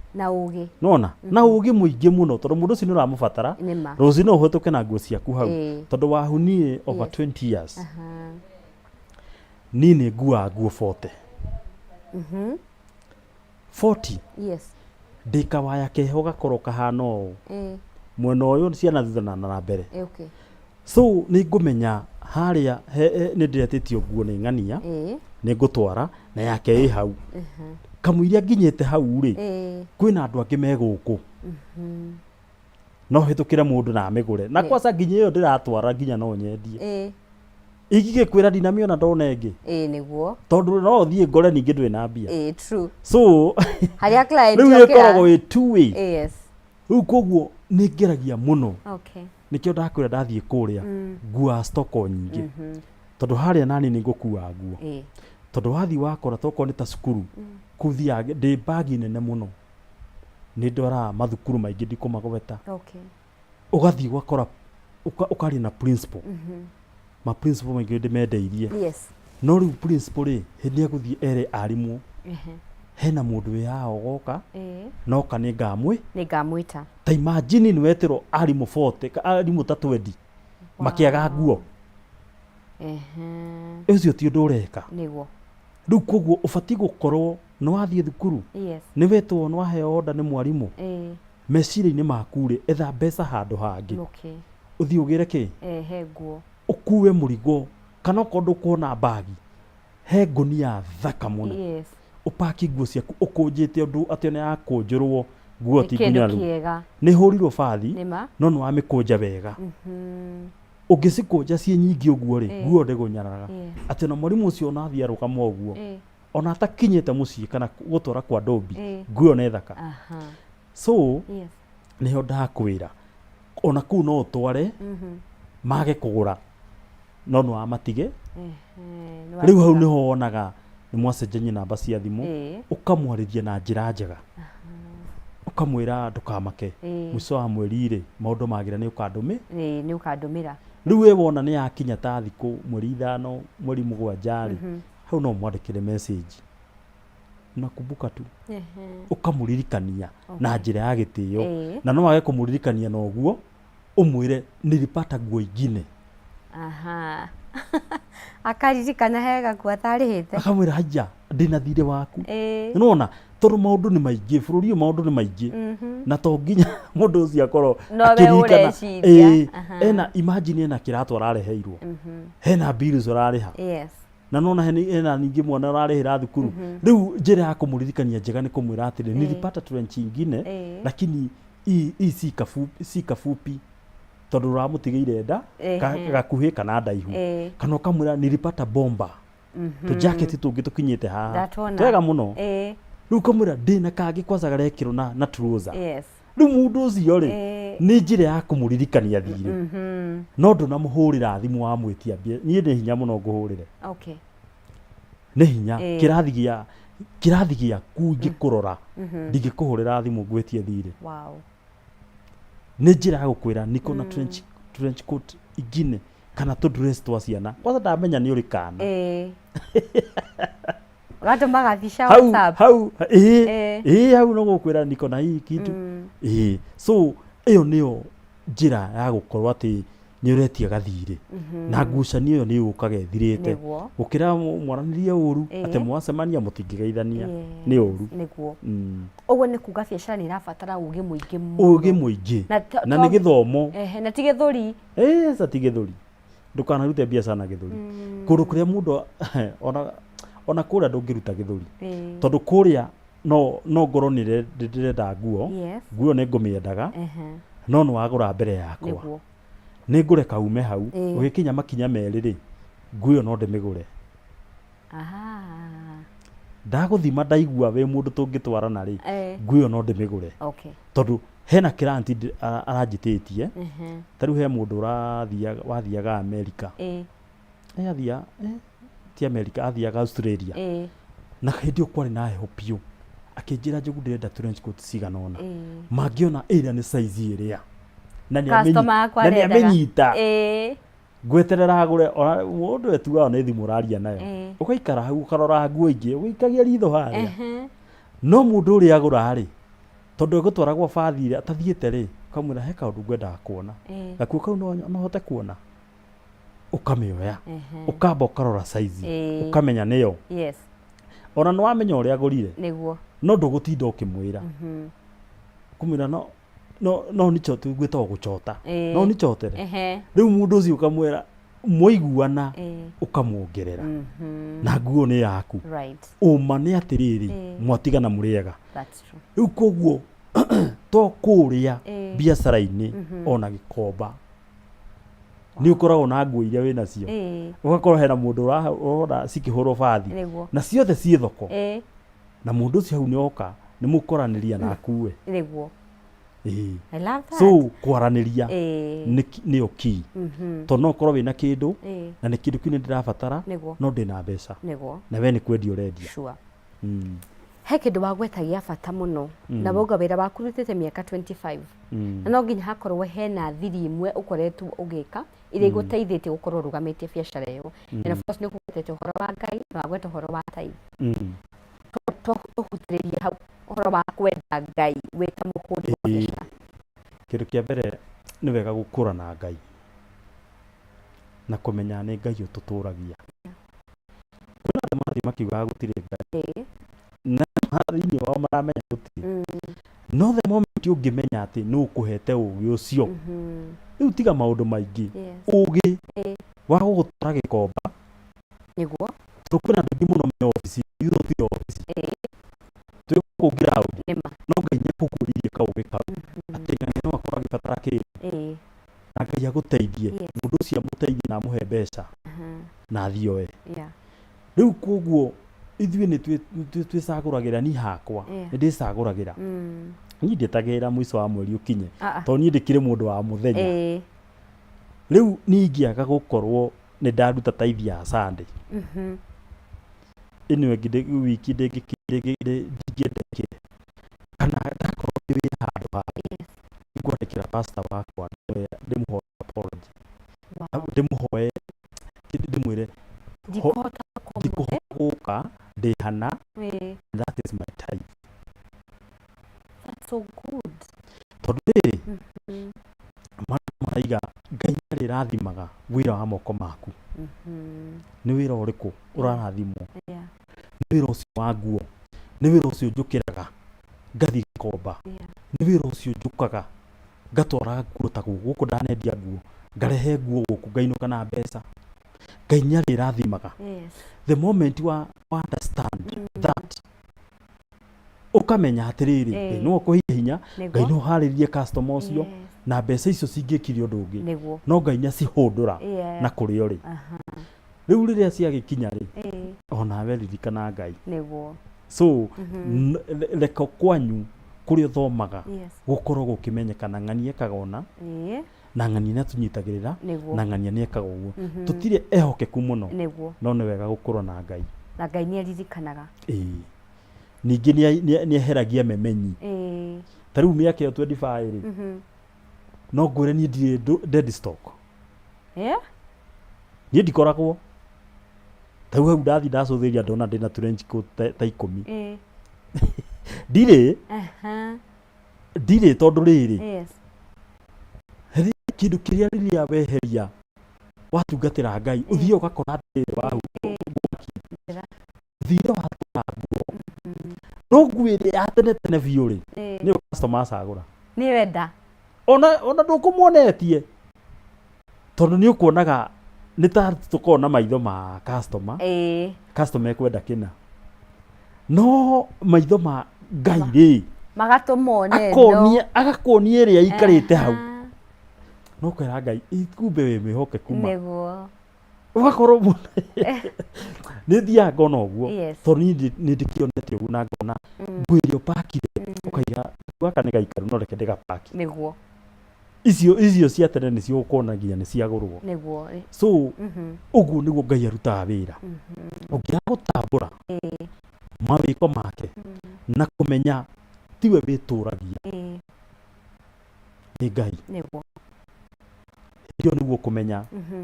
nona na ũgĩ mũingĩ mũno tondũ mũndũ ũcio nĩ ũramũbatara rũciũ no ũhĩtũke na nguo ciaku hau tondũ wahuniĩ over 20 years niĩ nĩ nguaga nguo 40 ndĩ kawaya keho gakorwo kahana ũũ mwena ũyũ ciana thutha na mbere so nĩ ngũmenya harĩa nĩ ndĩretĩtio nguo nĩ ng'ania nĩ ngũtwara na yake ĩ hau kamũiria nginyĩte hau rĩ kwĩna andũ angĩ me gũkũ no hĩtũkĩre mũndũ na amĩgũre na kwaca nginya ĩyo ndĩratwara nginya no nyendie ingĩgĩkwĩra ndinamĩona ndona ĩngĩ tondũ no thiĩ ngore ningĩ ndwĩ na mbia so rĩu ĩkoragwo ĩ two way rĩu koguo nĩ ngeragia mũno nĩkĩo ndakwĩra ndathiĩ kũrĩa nguaga stoko nyingĩ tondũ harĩa nani nĩ ngũkua nguo tondũ wathiĩ wakora tokorwo nĩ ta cukuru kũu thiaga ndĩ bagi nene mũno nĩ ndwaraga mathukuru maingĩ ndikũmagweta ũgathiĩ ũgakora ũkaria na principal ma principal maingĩ ndĩmendeirie no rĩu principal rĩ hĩndĩ egũthiĩ ere arimũ hena mũndũ wĩ haha ũgoka noka nĩ ngamwĩta ta imagine nĩ wetĩrwo arimũ 40 arimũ ta 20 makĩaga nguo ũcio ti ũndũ ũreka rĩu koguo ũbatiĩ gũkorwo nĩ wathiĩ thukuru nĩ wetwo nĩ waheo order nĩ mwarimũ meciria-inĩ maku rĩ etha mbeca handũ hangĩ ũthiĩ ũgĩre kĩ ũkue mũrigo kana okorwo ndũkuona bagi he ngũnia thaka mũno ũpaki nguo ciaku ũkũnjĩte ũndũ atĩ nĩ yakũnjũrwo nguo ti ngunyaru nĩ hũrirwo bathi no nĩ wamĩkũnja wega ũngĩcikũnja ciĩ nyingĩ ũguo rĩ nguo ndĩgũnyaraga atĩ na mũrimũ ũcio ũnathiĩ arũgama ũguo ona atakinyĩte mũciĩ kana gũtwara kwa ndombi nguo nĩ thaka so nĩho ndakwĩra ona kũu no ũtware mage kũgũra no nĩ wamatige rĩu hau nĩho wonaga nĩ mwacenjania namba cia thimũ ũkamwarĩria na njĩra njega ukamwira ndukamake mwico wa mweri ri maundu magira ni ukandumi ni ukandumira riu we wona ni yakinya ta thiku mweri 5 mweri 7 ri hau no mwandikire message nakumbuka tu ukamuririkania na njira ya gitio na no wage kumuririkania na uguo umwire nilipata nguo ingine akaririkana hega kwa tarihite akamwira haja ndina thire waku nona tondu maundu ni maingi bururi maundu ni maingi na to nginya mundu ucio akorwo akirikana ena imagine ena kiratu arareheirwo hena bills arariha na nona hena ningi mwana ararihira thukuru riu njira ya kumuririkania njega ni kumwira atiri nilipata trench ingine lakini hii si kafupi tondu ramutigeire nda gakuhi kana ndaihu kana ukamwira nilipata bomba tu jacket tungi tukinyite haha twega muno riu kamwira ndina kangi kwanza garekirwo na trouser riu mundu ucio ri ni njira ya kumuririkania thire no ndunamuhurira thimu wa mwitia mbia nie ni hinya muno nguhurire ni hinya kirathi gia kungikurora ndingikuhurira thimu ngwitie thire ni njira ya gukwira niko na trench coat igine kana tu dress twa ciana kwanza ndamenya ni uri kana gato magathisha WhatsApp hau hau no gukwira niko na hii kitu so iyo niyo njira ya gukorwa ati ni uretia gathire na ngucanio iyo ni ukage thirite gukira mwaranirie uru ate mwacemania mutingigeithania ni uru niguo uguo ni kuga biacara ni irabatara ugi muingi na ni githomo na ti githuri sa ti githuri ndukanarute biacara na githuri kundu kuria mundu ona kuria ndungiruta githuri tondu kuria no ngoro ni ndirenda nguo ni ngumiendaga no no wagura mbere yakwa ni ngure kaume hau ugikinya makinya meri ri nguo no ndimigure ndaguthima ndaigua we mundu tungitwarana ri nguo no ndimigure tondu hena kiranti aranjititie tariu he mundu wathiaga America athia ti America athiaga Australia na hindi ukwari na heho piu akinjira njugu ndirenda trench coat ciganona mangiona area ni size iria na ni amenyita gweterera agure mundu etuga ni thimu raria nayo ugaikara hau ukarora nguo ingi ugaikagia ritho haria no mundu uri agura ri tondu egutwaragwo bathire atathiete ri ukamwira he kaundu ngwendaga kuona gakuo kau no hote kuona ukamioya ukamba ukarora size ukamenya niyo ona no wamenya uria agurire niguo no ndugutinda ukimwira kumwira no nicho tugweta guchota no nichotere riu mundu ucio ukamwira muiguana ukamuongerera na nguo ni yaku uma ni atiriri mwatigana muriega riu koguo to kuria biacara-ini ona gikomba ni ukoragwo na nguo iria wina cio ugakorwo hena mundu urona cikihurwo bathi na ciothe ci thoko na mundu ucio hau ni oka ni mukoraniria na akuwe niguo I love that. So kwaraniria ni oki to no korwo wina kindu na ni kindu kine ndirabatara no ndina mbeca na we ni kwendia urendia he kindu wagwetagia bata muno na bauga wira waku rutite miaka 25 na no nginya hakorwo hena thiri imwe ukoretwo ugika iria iguteithĩtie gukorwo rugamĩtie biacara ĩyo na of course ni kugwetete uhoro wa Ngai na wagweta uhoro wa tai tuhutĩrĩrie hau uhoro wa kwenda Ngai wita mũhũri wa biacara kindu kia mbere ni wega gukura na Ngai na kumenya ni Ngai ututuragia kuna andũ mathi makiuga gutire Ngai na thĩinĩ wao maramenya gutire no the moment ungimenya ati ni ukuhete ugi ucio riu tiga maundu maingi ugi wa gugutwara gikomba niguo tukuna ndungi muno me office yudo ti office tuko ground no Ngai nĩakũgũririe kauge kau atĩ Ngai no akorwo agĩbatara kĩndũ na Ngai agũteithie mũndũ ũcio amũteithie na amũhe mbeca na athioe rĩu koguo ithuĩ nĩ twĩcagũragĩra ni hakwa nĩ ndĩcagũragĩra niĩ ndĩtagĩrĩra mũico wa mweri ũkinye tondũ niĩ ndĩkĩrĩ mũndũ wa mũthenya rĩu niĩ ingĩaga gũkorwo nĩ ndaruta tithe ya Sunday ĩno ĩngĩ wiki ndingĩendekire kana ndakorwo ndĩ yes ngwandikira pastor wakwa ndimuhoe apology ndimuhoe ndimwire ndikuhoka ndihana that is my type. That's so good. Today maraiga Ngai nĩrathimaga wĩra wa moko maku. Nĩ wĩra ũrĩkũ ũrarathimwo? Nĩ wĩra ũcio wa nguo, nĩ wĩra ũcio njũkĩraga ngathi Gĩkomba, nĩ wĩra ũcio njũkaga ngatwara nguo ta gũkũ ndanendia nguo ngarehe nguo gũkũ ngainũka na mbeca. Ngai nĩrathimaga. The moment wa understand that ukamenya atiriri no kuhinya hinya Ngai no harĩrie customer ũcio na mbeca icio cingĩkirio ũndũ ũngĩ no Ngai nĩacihũndũra na kũrĩ ũrĩ. Rĩu rĩrĩa ciagĩkinya rĩ ona we ririkana Ngai. So reka kwanyu kũrĩa ũthomaga gũkorwo gũkĩmenyekana ng'ania kagona na ng'ania nĩatunyitagĩrĩra na ng'ania nĩekaga ũguo. Tũtirĩ ehokeku mũno no nĩ wega gũkorwo na Ngai. Na Ngai nĩaririkanaga. Ningĩ nĩeheragia memenyi. Ta rĩu mĩaka ĩyo 25 rĩ no ngwĩre niĩ ndirĩ dead stock. Niĩ ndikoragwo ta hau ndathi ndacũthĩria ndona ndĩna trench coat ta 10. Ndirĩ tondũ rĩrĩ kĩndũ kĩrĩa rĩrĩa weheria watungatĩra Ngai ũthiĩ ũgakora ndĩrĩ wa thire watũra nguo no nguĩrĩ ya tene tene biũ rĩ nĩ customer acagũra nĩ wenda ona ndũkũmuonetie tondũ nĩ ũkuonaga nĩ ta tũkorwo na maitho ma customer customer ekwenda kĩna no maitho ma Ngai rĩ magatũmone agakuonia ĩrĩa aikarĩte hau no kwera Ngai kumbe wĩ mwĩhokeku ma nĩguo ugakorwo nĩ thiaga ngona ũguo tondũ niĩ nĩndĩkĩonete ũguo na ngona nguo ĩrĩa ũpakire ũkaiga gaka nĩ gaikaru no reke ndĩgapaki nĩguo icio cia tene nĩcio ũkonagia nĩ ciagũrwo nĩguo so ũguo nĩguo Ngai arutaga wĩra ũngĩaga gũtambũra mawĩko make na kũmenya tiwe wĩtũragia nĩ Ngai nĩguo ndio nĩguo kũmenya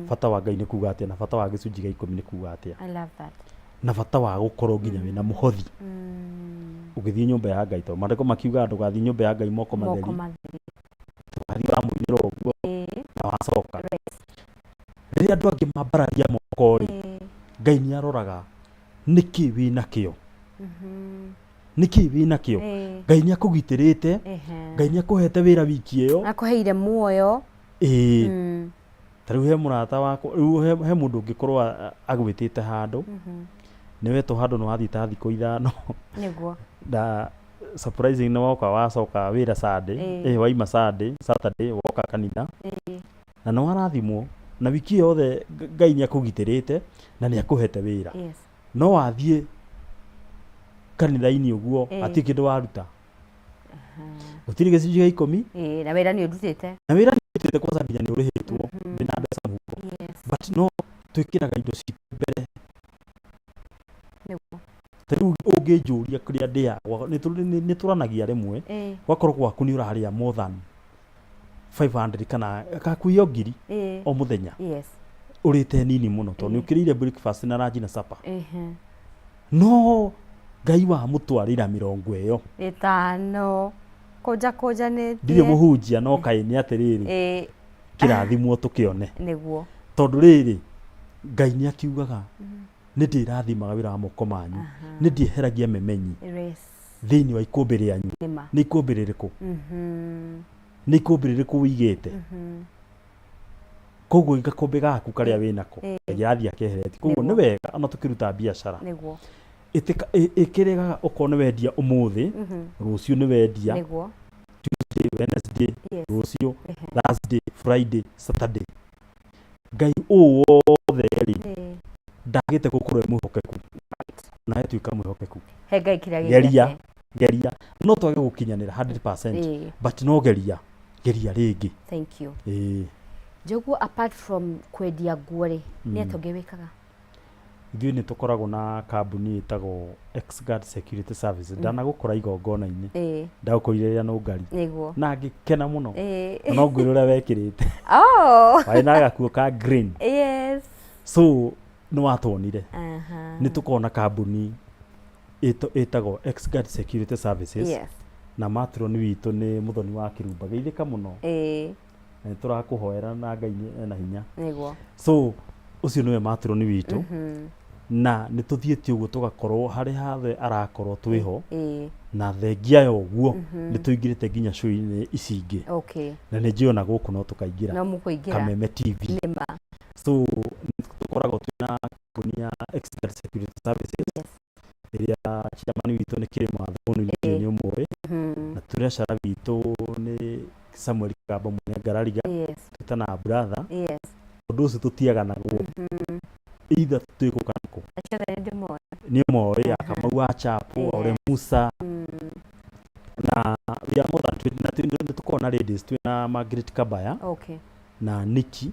bata wa Ngai nĩ kuuga atĩa na bata wa gĩcunjĩ gĩa 10 nĩ kuuga atĩa. I love that. Na bata wa gũkorwo nginya wĩna mũhothi ũgĩthiĩ nyũmba ya Ngai tondũ maandĩko makiuga ndũgathiĩ nyũmba ya Ngai moko matheri ndũgathiĩ wamũinĩra ũguo na wacoka. Rĩrĩa andũ angĩ mambararia moko rĩ Ngai nĩaroraga nĩkĩ wĩna kĩo nĩkĩ wĩna kĩo Ngai nĩakũgitĩrĩte Ngai nĩakũhete wĩra wiki ĩyo akũheire muoyo. Ta rĩu he mũrata wako rĩu he mũndũ ũngĩkorwo agwĩtĩte handũ nĩ wetwo handũ nĩ wathiĩ ta thikũ ithano nĩguo na surprising nĩ woka wacoka wĩra Sunday waima Saturday woka kanitha na nĩ warathimwo na wiki yothe Ngai nĩakũgitĩrĩte na nĩakũhete wĩra no wathiĩ kanitha-inĩ ũguo atĩ kĩndũ waruta gũtirĩ gĩcunjĩ gĩa 10 na wĩra nĩ ũrutĩte kwanza nginya nĩ ũrĩhĩtwo ndĩna mbeca mũhuko but no twĩkĩraga indo citũ mbere ta rĩu ũngĩnjũria kũrĩa ndĩagwa nĩ tũranagia rĩmwe gwakorwo gwaku nĩ ũrarĩa more than 500 kana gakuio ngiri o mũthenya ũrĩte nini mũno tondũ nĩ ũkĩrĩire breakfast na lunch na supper no Ngai wa mũtwarĩra 50 5 koja nĩ ndirĩ mũhunjia no kaĩ nĩ atĩrĩrĩ kĩrathimwo tũkĩone nĩguo tondũ rĩrĩ Ngai nĩakiugaga nĩ ndĩrathimaga wĩra wa moko manyu nĩ ndieheragia memenyi thĩinĩ wa ikũmbĩ rĩanyu nĩ ikũmbĩ rĩrĩkũ nĩ ikũmbĩ rĩrĩkũ wĩigĩte koguo gakũmbĩ gaku karĩa wĩnako gĩathiĩ akehereti koguo nĩ wega ona tũkĩruta biacara nĩguo ĩkĩrĩgaga okorwo nĩ wendia ũmũthĩ rũciũ nĩ wendia Tuesday Wednesday rũciũ Thursday Friday Saturday Ngai wothe rĩ ndagĩte gũkorwo mwĩhokeku nawe tuĩka mwĩhokeku he Ngai kĩrĩa geria no twage gũkinyanĩra 100% but no geria rĩngĩ. Thank you. Joguo apart from kwendia nguo rĩ nĩ atongĩ wĩkaga ithuĩ nĩ tũkoragwo na kambuni ĩtagwo X-Guard Security Services. Ndanagũkora igongona-inĩ ndagũkorire rĩrĩa nũngari na ngĩkena mũno, no ngwĩra ũrĩa wekĩrĩte warĩ na gakuo ka green, so nĩ watuonire. Nĩ tũkoragwo na kambuni ĩtagwo X-Guard Security Services, na matron witũ nĩ Mũthoni wa Kĩrumba, geithĩka mũno, na nĩ tũrakũhoera na Ngai ena hinya. So ũcio nĩwe matron witũ, na nĩ tũthiĩte ũguo tũgakorwo harĩ hathe arakorwo twĩho, na thengia ya ũguo nĩ tũingĩrĩte nginya show-inĩ ici ingĩ, na nĩ njĩona gũkũ no tũkaingĩra Kameme TV. So nĩ tũkoragwo twĩna kambuni ya X-Guard Security Services ĩrĩa chairman witũ nĩ Kĩrĩma Thũnũ nĩ ũmwe, na treasurer witũ nĩ Samuel Kamba Mwene Ngarariga, twĩtana brother. Ũndũ ũcio tũtiaganagwo, either twĩkũ kana kũ, nĩ ũmwe Kamau wa Chapo, Ole Musa, na ya more than 20. Na tũkoragwo na ladies, twĩna Margaret Kabaya na Nikki,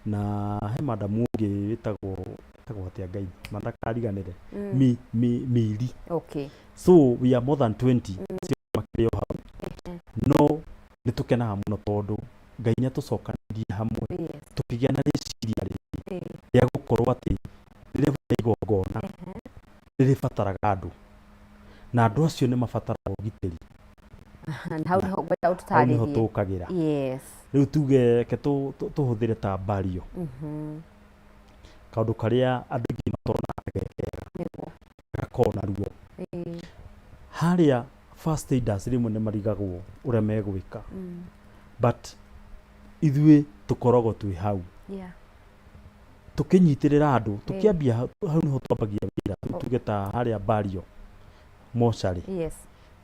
na he madamu ũngĩ wĩtagwo atĩa Ngai mandakariganĩre, Miri. So we are more than 20 makĩrĩ o hau, no nĩ tũkenaga mũno tondũ Ngai nĩ atũcokanĩrĩirie hamwe, tũkĩgĩa na rĩciria rĩngĩ rĩa gũkorwo atĩ rĩrĩa kwĩna igongona rĩrĩbataraga andũ, na andũ acio nĩ mabataraga ũgitĩri. Hau nĩho tũkagĩra. Rĩu tuge reke tũhũthĩre ta Bario, kaũndũ karĩa andũ aingĩ matonaga gekega gakorwo na ruo. Harĩa first aiders rĩmwe nĩ marigagwo ũrĩa megwĩka, but ithuĩ tũkoragwo twĩ hau tũkĩnyitĩrĩra andũ, tũkĩambia hau nĩho twambagia wĩra. Tuge ta harĩa Bario mocarĩ,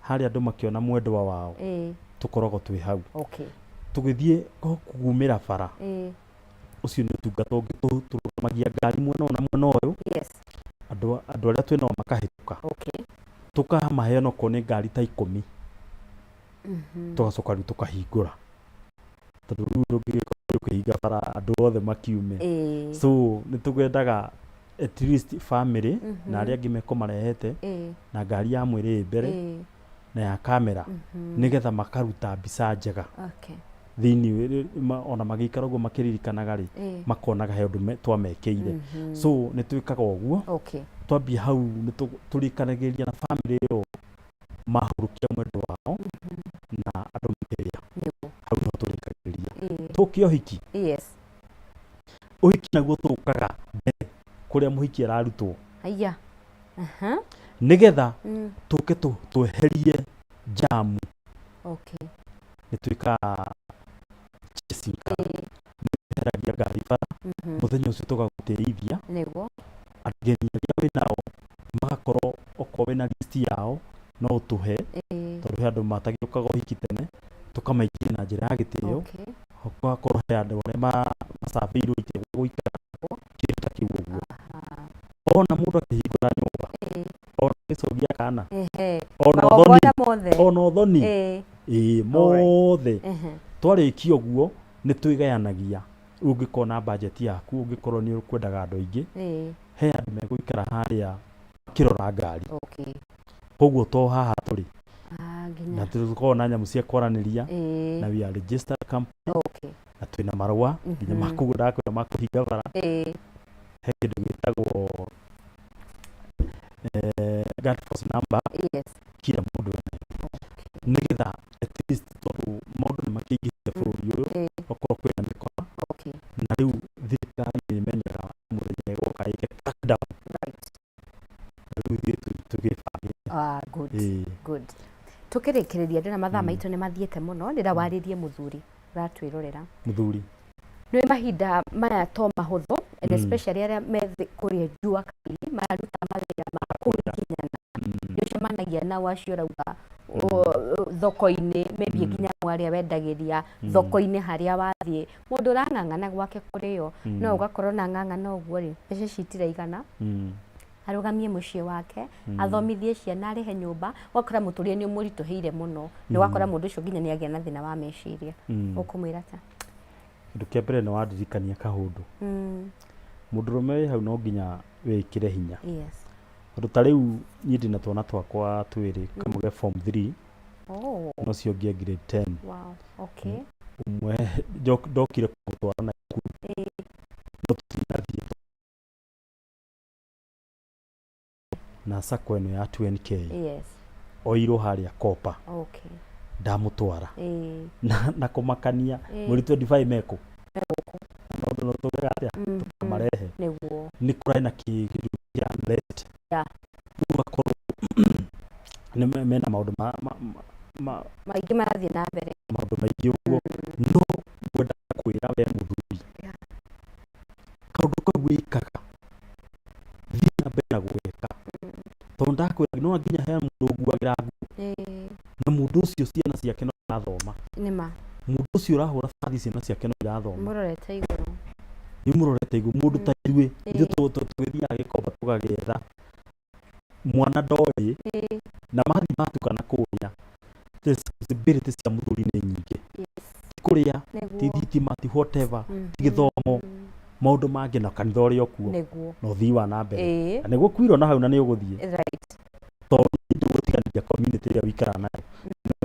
harĩa andũ makĩona mwendwa wao, tũkoragwo twĩ hau. Tũgĩthiĩ kugumĩra bara, ũcio nĩ ũtungata ũngĩ, tũrũgamagia ngari mwena na mwena ũyũ, andũ arĩa twĩnao makahĩtũka, tũkamahe onokorwo nĩ ngari ta 10, tũgacoka rĩu tũkahingũra, tondũ rĩu ndũngĩgĩkorwo ũkĩhinga bara andũ othe makiume. So nĩ tũgwendaga at least family na arĩa angĩ mekomarehete na ngari ya mwĩrĩ mbere na ya kamera, nĩgetha makaruta mbica njega thĩinĩ, ona magĩikara ũguo makĩririkanaga rĩ, makonaga he ũndũ twamekeire. So nĩ twĩkaga ũguo, twambia hau nĩ tũrĩkanagĩria na family ĩyo mahũrũkia mwendwa wao na andũ makĩrĩa, hau nĩho tũrĩkagĩrĩria. Tũkĩ ũhiki, ũhiki naguo tũkaga mbere kũrĩa mũhiki ararutwo, nĩgetha tũke tweherie jamu. Nĩ twĩkaga nĩtweheragia ngari bara, mũthenya ũcio tũgagũtĩithia ageni arĩa wĩnao, magakorwo okorwo wĩna list yao no ũtũhe, tondũ he andũ matagĩũkaga ũhiki tene, tũkamaingĩria na njĩra ya gĩtĩo. Ũgakorwo he andũ arĩa macabĩirwo itĩ gũikara kĩndũ ta kĩu ũguo. Ona mũndũ akĩhingũra nyũmba, ona gĩcogia kana, ona ũthoni mothe, twarĩkia ũguo nĩ twĩgayanagia. Ũngĩkorwo na budget yaku, ũngĩkorwo nĩ ũkwendaga andũ aingĩ, he andũ megũikara harĩa makĩrora ngari, koguo to haha tũrĩ, na tũkoragwo na nyamũ cia kwaranĩria, na we are registered company, na twĩna marũa nginya makũgũra makũhinga bara. He kĩndũ gĩtagwo guard force number, kila mũndũ nĩgetha at least tondũ maũndũ nĩ makĩingĩhĩte bũrũri ũyũ, okorwo kwĩna mĩkora, na rĩu thirikari nĩ imenyaga mũthenya ĩgoka ĩke crackdown, rĩu tũgĩbangĩte. Tũkĩrĩkĩrĩria ndĩna mathaa maitũ nĩ mathiĩte mũno, rĩrĩa warĩrie mũthuri ũratwĩrorera. Mũthuri nĩ mahinda maya to mahũthũ, and especially arĩa me kũrĩa njua kaingĩ mararuta mawĩra ma kũhihinyana, nĩ ũcemanagia nao acio ũrauga thoko-inĩ, maybe nginya mwarĩa wendagĩria thoko-inĩ harĩa wathiĩ, mũndũ ũrang'ang'ana gwake kũrĩo, no ũgakorwo na ng'ang'ana ũguo rĩ, mbeca citiraigana, arũgamie mũciĩ wake, athomithie ciana, arĩhe nyũmba, ũgakora mũtũrĩre nĩ ũmũritũhĩire mũno, nĩ ũgakora mũndũ ũcio nginya nĩ agĩa na thĩna wa meciria. Ũkũmwĩra ta kĩndũ kĩa mbere nĩ wandirikania kahũndũ. Mũndũrũme wĩ hau no nginya wikire hinya Yes. tondu ta riu nyi ndina twana twakwa twiri kamwe ge form 3 no cio ngia grade 10 Wow. Okay. umwe ndokire kumutwara na no tutinathie na sako eno ya 20k Yes. oiro haria kopa Okay. ndamutwara na kumakania muri 25 meko no tugega atia tukamarehe Niguo. ni kurai na kindu ya left ugakorwo ni mena maundu maingĩ marathiĩ na mbere maundu maingĩ ũguo no ngwenda kwĩra we mũthuri kaũndũ kau wĩkaga thiĩ na mbere na gwĩka tondũ ndakwĩra no nginya he mũndũ ũguagĩra nguo na mũndũ ũcio ciana ciake no irathoma nĩma mũndũ ũcio ũrahũra bathi ciana ciake no irathoma mũrorete igũrũ nimũrorete igũrũ mũndũ ta ithuĩ tũgĩthiaga gĩkomba tũgagĩetha mwana ndoĩ na mathi matukana kũrĩa responsibility cia mũthuri nĩ nyingĩ kũrĩa ti thitima ti whatever ti gĩthomo maũndũ mangĩ na kanitha ũrĩa okuo na ũthii wa na mbere na nĩguo kwirwo na hau na nĩ ũgũthiĩ tondũ ndũgũtiganĩria community ĩrĩa wĩikara nayo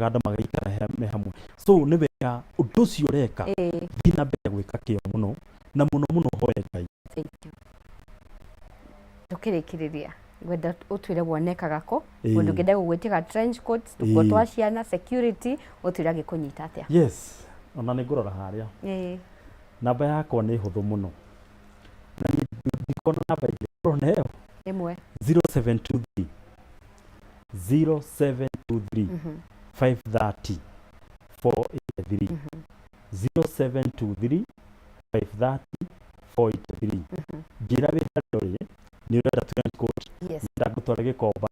andũ magaikara me hamwe so nĩ wega ũndũ ũcio ũreka thiĩ na mbere gwĩka kĩo mũno na mũno mũno hoye Ngai. Tũkĩrĩkĩrĩria ngwenda ũtwĩre wonekaga kũ mũndũ ũngĩenda gũgwĩtĩka trench coat tũkuo twa ciana security ũtwĩre gĩkũnyita atĩa? Yes, ona nĩ ngũrora harĩa namba yakwa nĩ hũthũ mũno na ndikona namba ingĩ ũrona ĩyo ĩmwe 0723 530 483 0723 530 483 njĩra wĩra ndorĩ nĩ ũrenda trench coat nĩũrenda ngũtware gĩkomba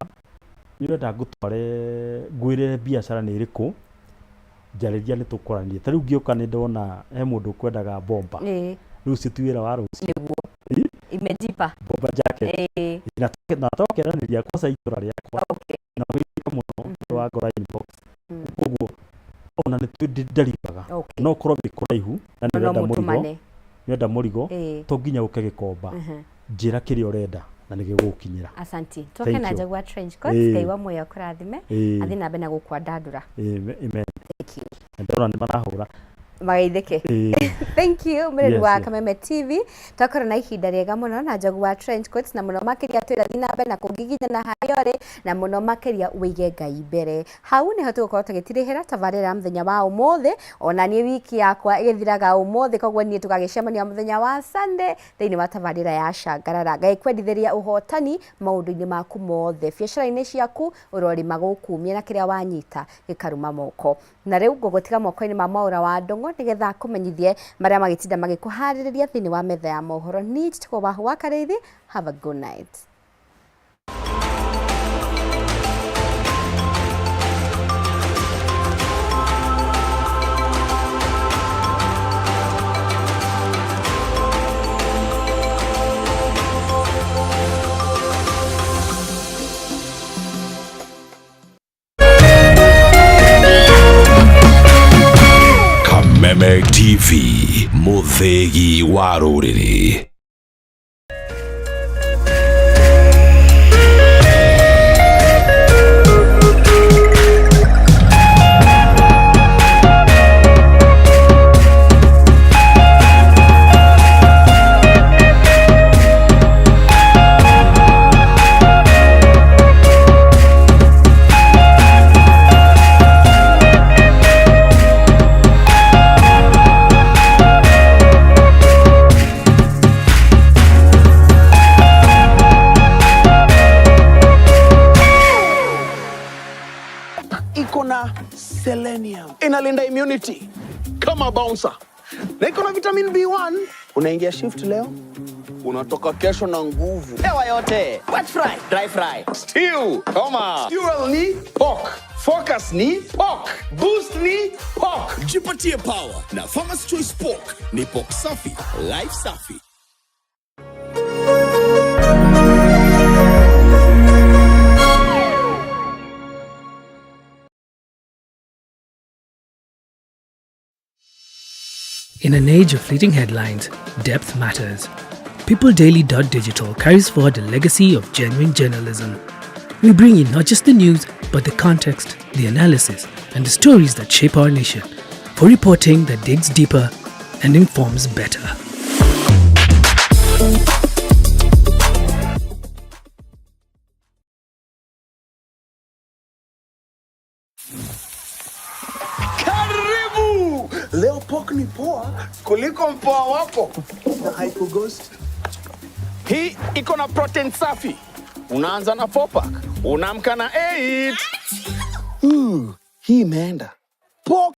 nĩũrenda ngũtware ngwĩrĩre biacara nĩ ĩrĩkũ njarĩria nĩ tũkũranie ta rĩu ngĩũka nĩ ndona he mũndũ kwendaga bomba rĩu ũcio ti wĩra wa rũciũ nĩguo imejipa bomba jacket na tokeranĩria kwa itũra rĩakwa na wĩra mũno wa ngora inbox koguo ona nĩ ndaribaga no korwo wĩ kũraihu na nĩũrenda mũrigo to nginya ũke gĩkomba njĩra kĩrĩa ũrenda na nĩ gĩgũkinyĩra. Asanti. Tũke na Njagua Trench Coat Ngai wa muoyo kũrathime athiĩ na mbere na gũkwandandũra. Amen. Thank you. Ndĩrona nĩ marahũra magaithĩke. Thank you mũrĩru wa Kameme TV twakorwo na ihinda rĩega mũno na Njagua Trench Coat na mũno makĩria twĩra thiĩ na mbere na kũgiginyana harĩa ũrĩ na mũno makĩria wĩige Ngai mbere. Hau nĩho tũgũkorwo tũgĩtirĩhĩra tabarĩra mũthenya wa ũmũthĩ ona niĩ wiki yakwa ĩgĩthiraga ũmũthĩ koguo niĩ tũgagĩcemania mũthenya wa Sunday thĩinĩ wa tabarĩra ya Cangarara. Ngai kwendithĩria ũhotani maũndũ-inĩ maku mothe biacara-inĩ ciaku ũrorima gũkumia na kĩrĩa wanyita gĩkaruma moko. Na rĩu ngũgũtiga moko-inĩ ma Mwaũra wa Ndũng'ũ nĩgetha kũmenyithie marĩa magĩtinda magĩkũharĩrĩria thĩinĩ wa metha ya mohoro. Niĩ tũko Wahu wa Karĩithi. Have a good night. Kameme TV, Muthegi wa Rũrĩrĩ. Selenium inalinda immunity kama bouncer, na iko na vitamin B1. Unaingia shift leo, unatoka kesho na nguvu. Hewa yote, wet fry, dry fry, stew, kama fuel ni pork, focus ni pork, boost ni pork. Jipatie power na Farmer's Choice Pork ni pork safi, life safi. In an age of fleeting headlines, depth matters. PeopleDaily.digital carries forward a legacy of genuine journalism. We bring you not just the news, but the context, the analysis, and the stories that shape our nation, for reporting that digs deeper and informs better. Karibu! Leo pork ni poa kuliko mpoa wako na Hypo Ghost. Hii iko na protein safi. Unaanza na 4-pack, unaamka na 8. Hii imeenda. Pork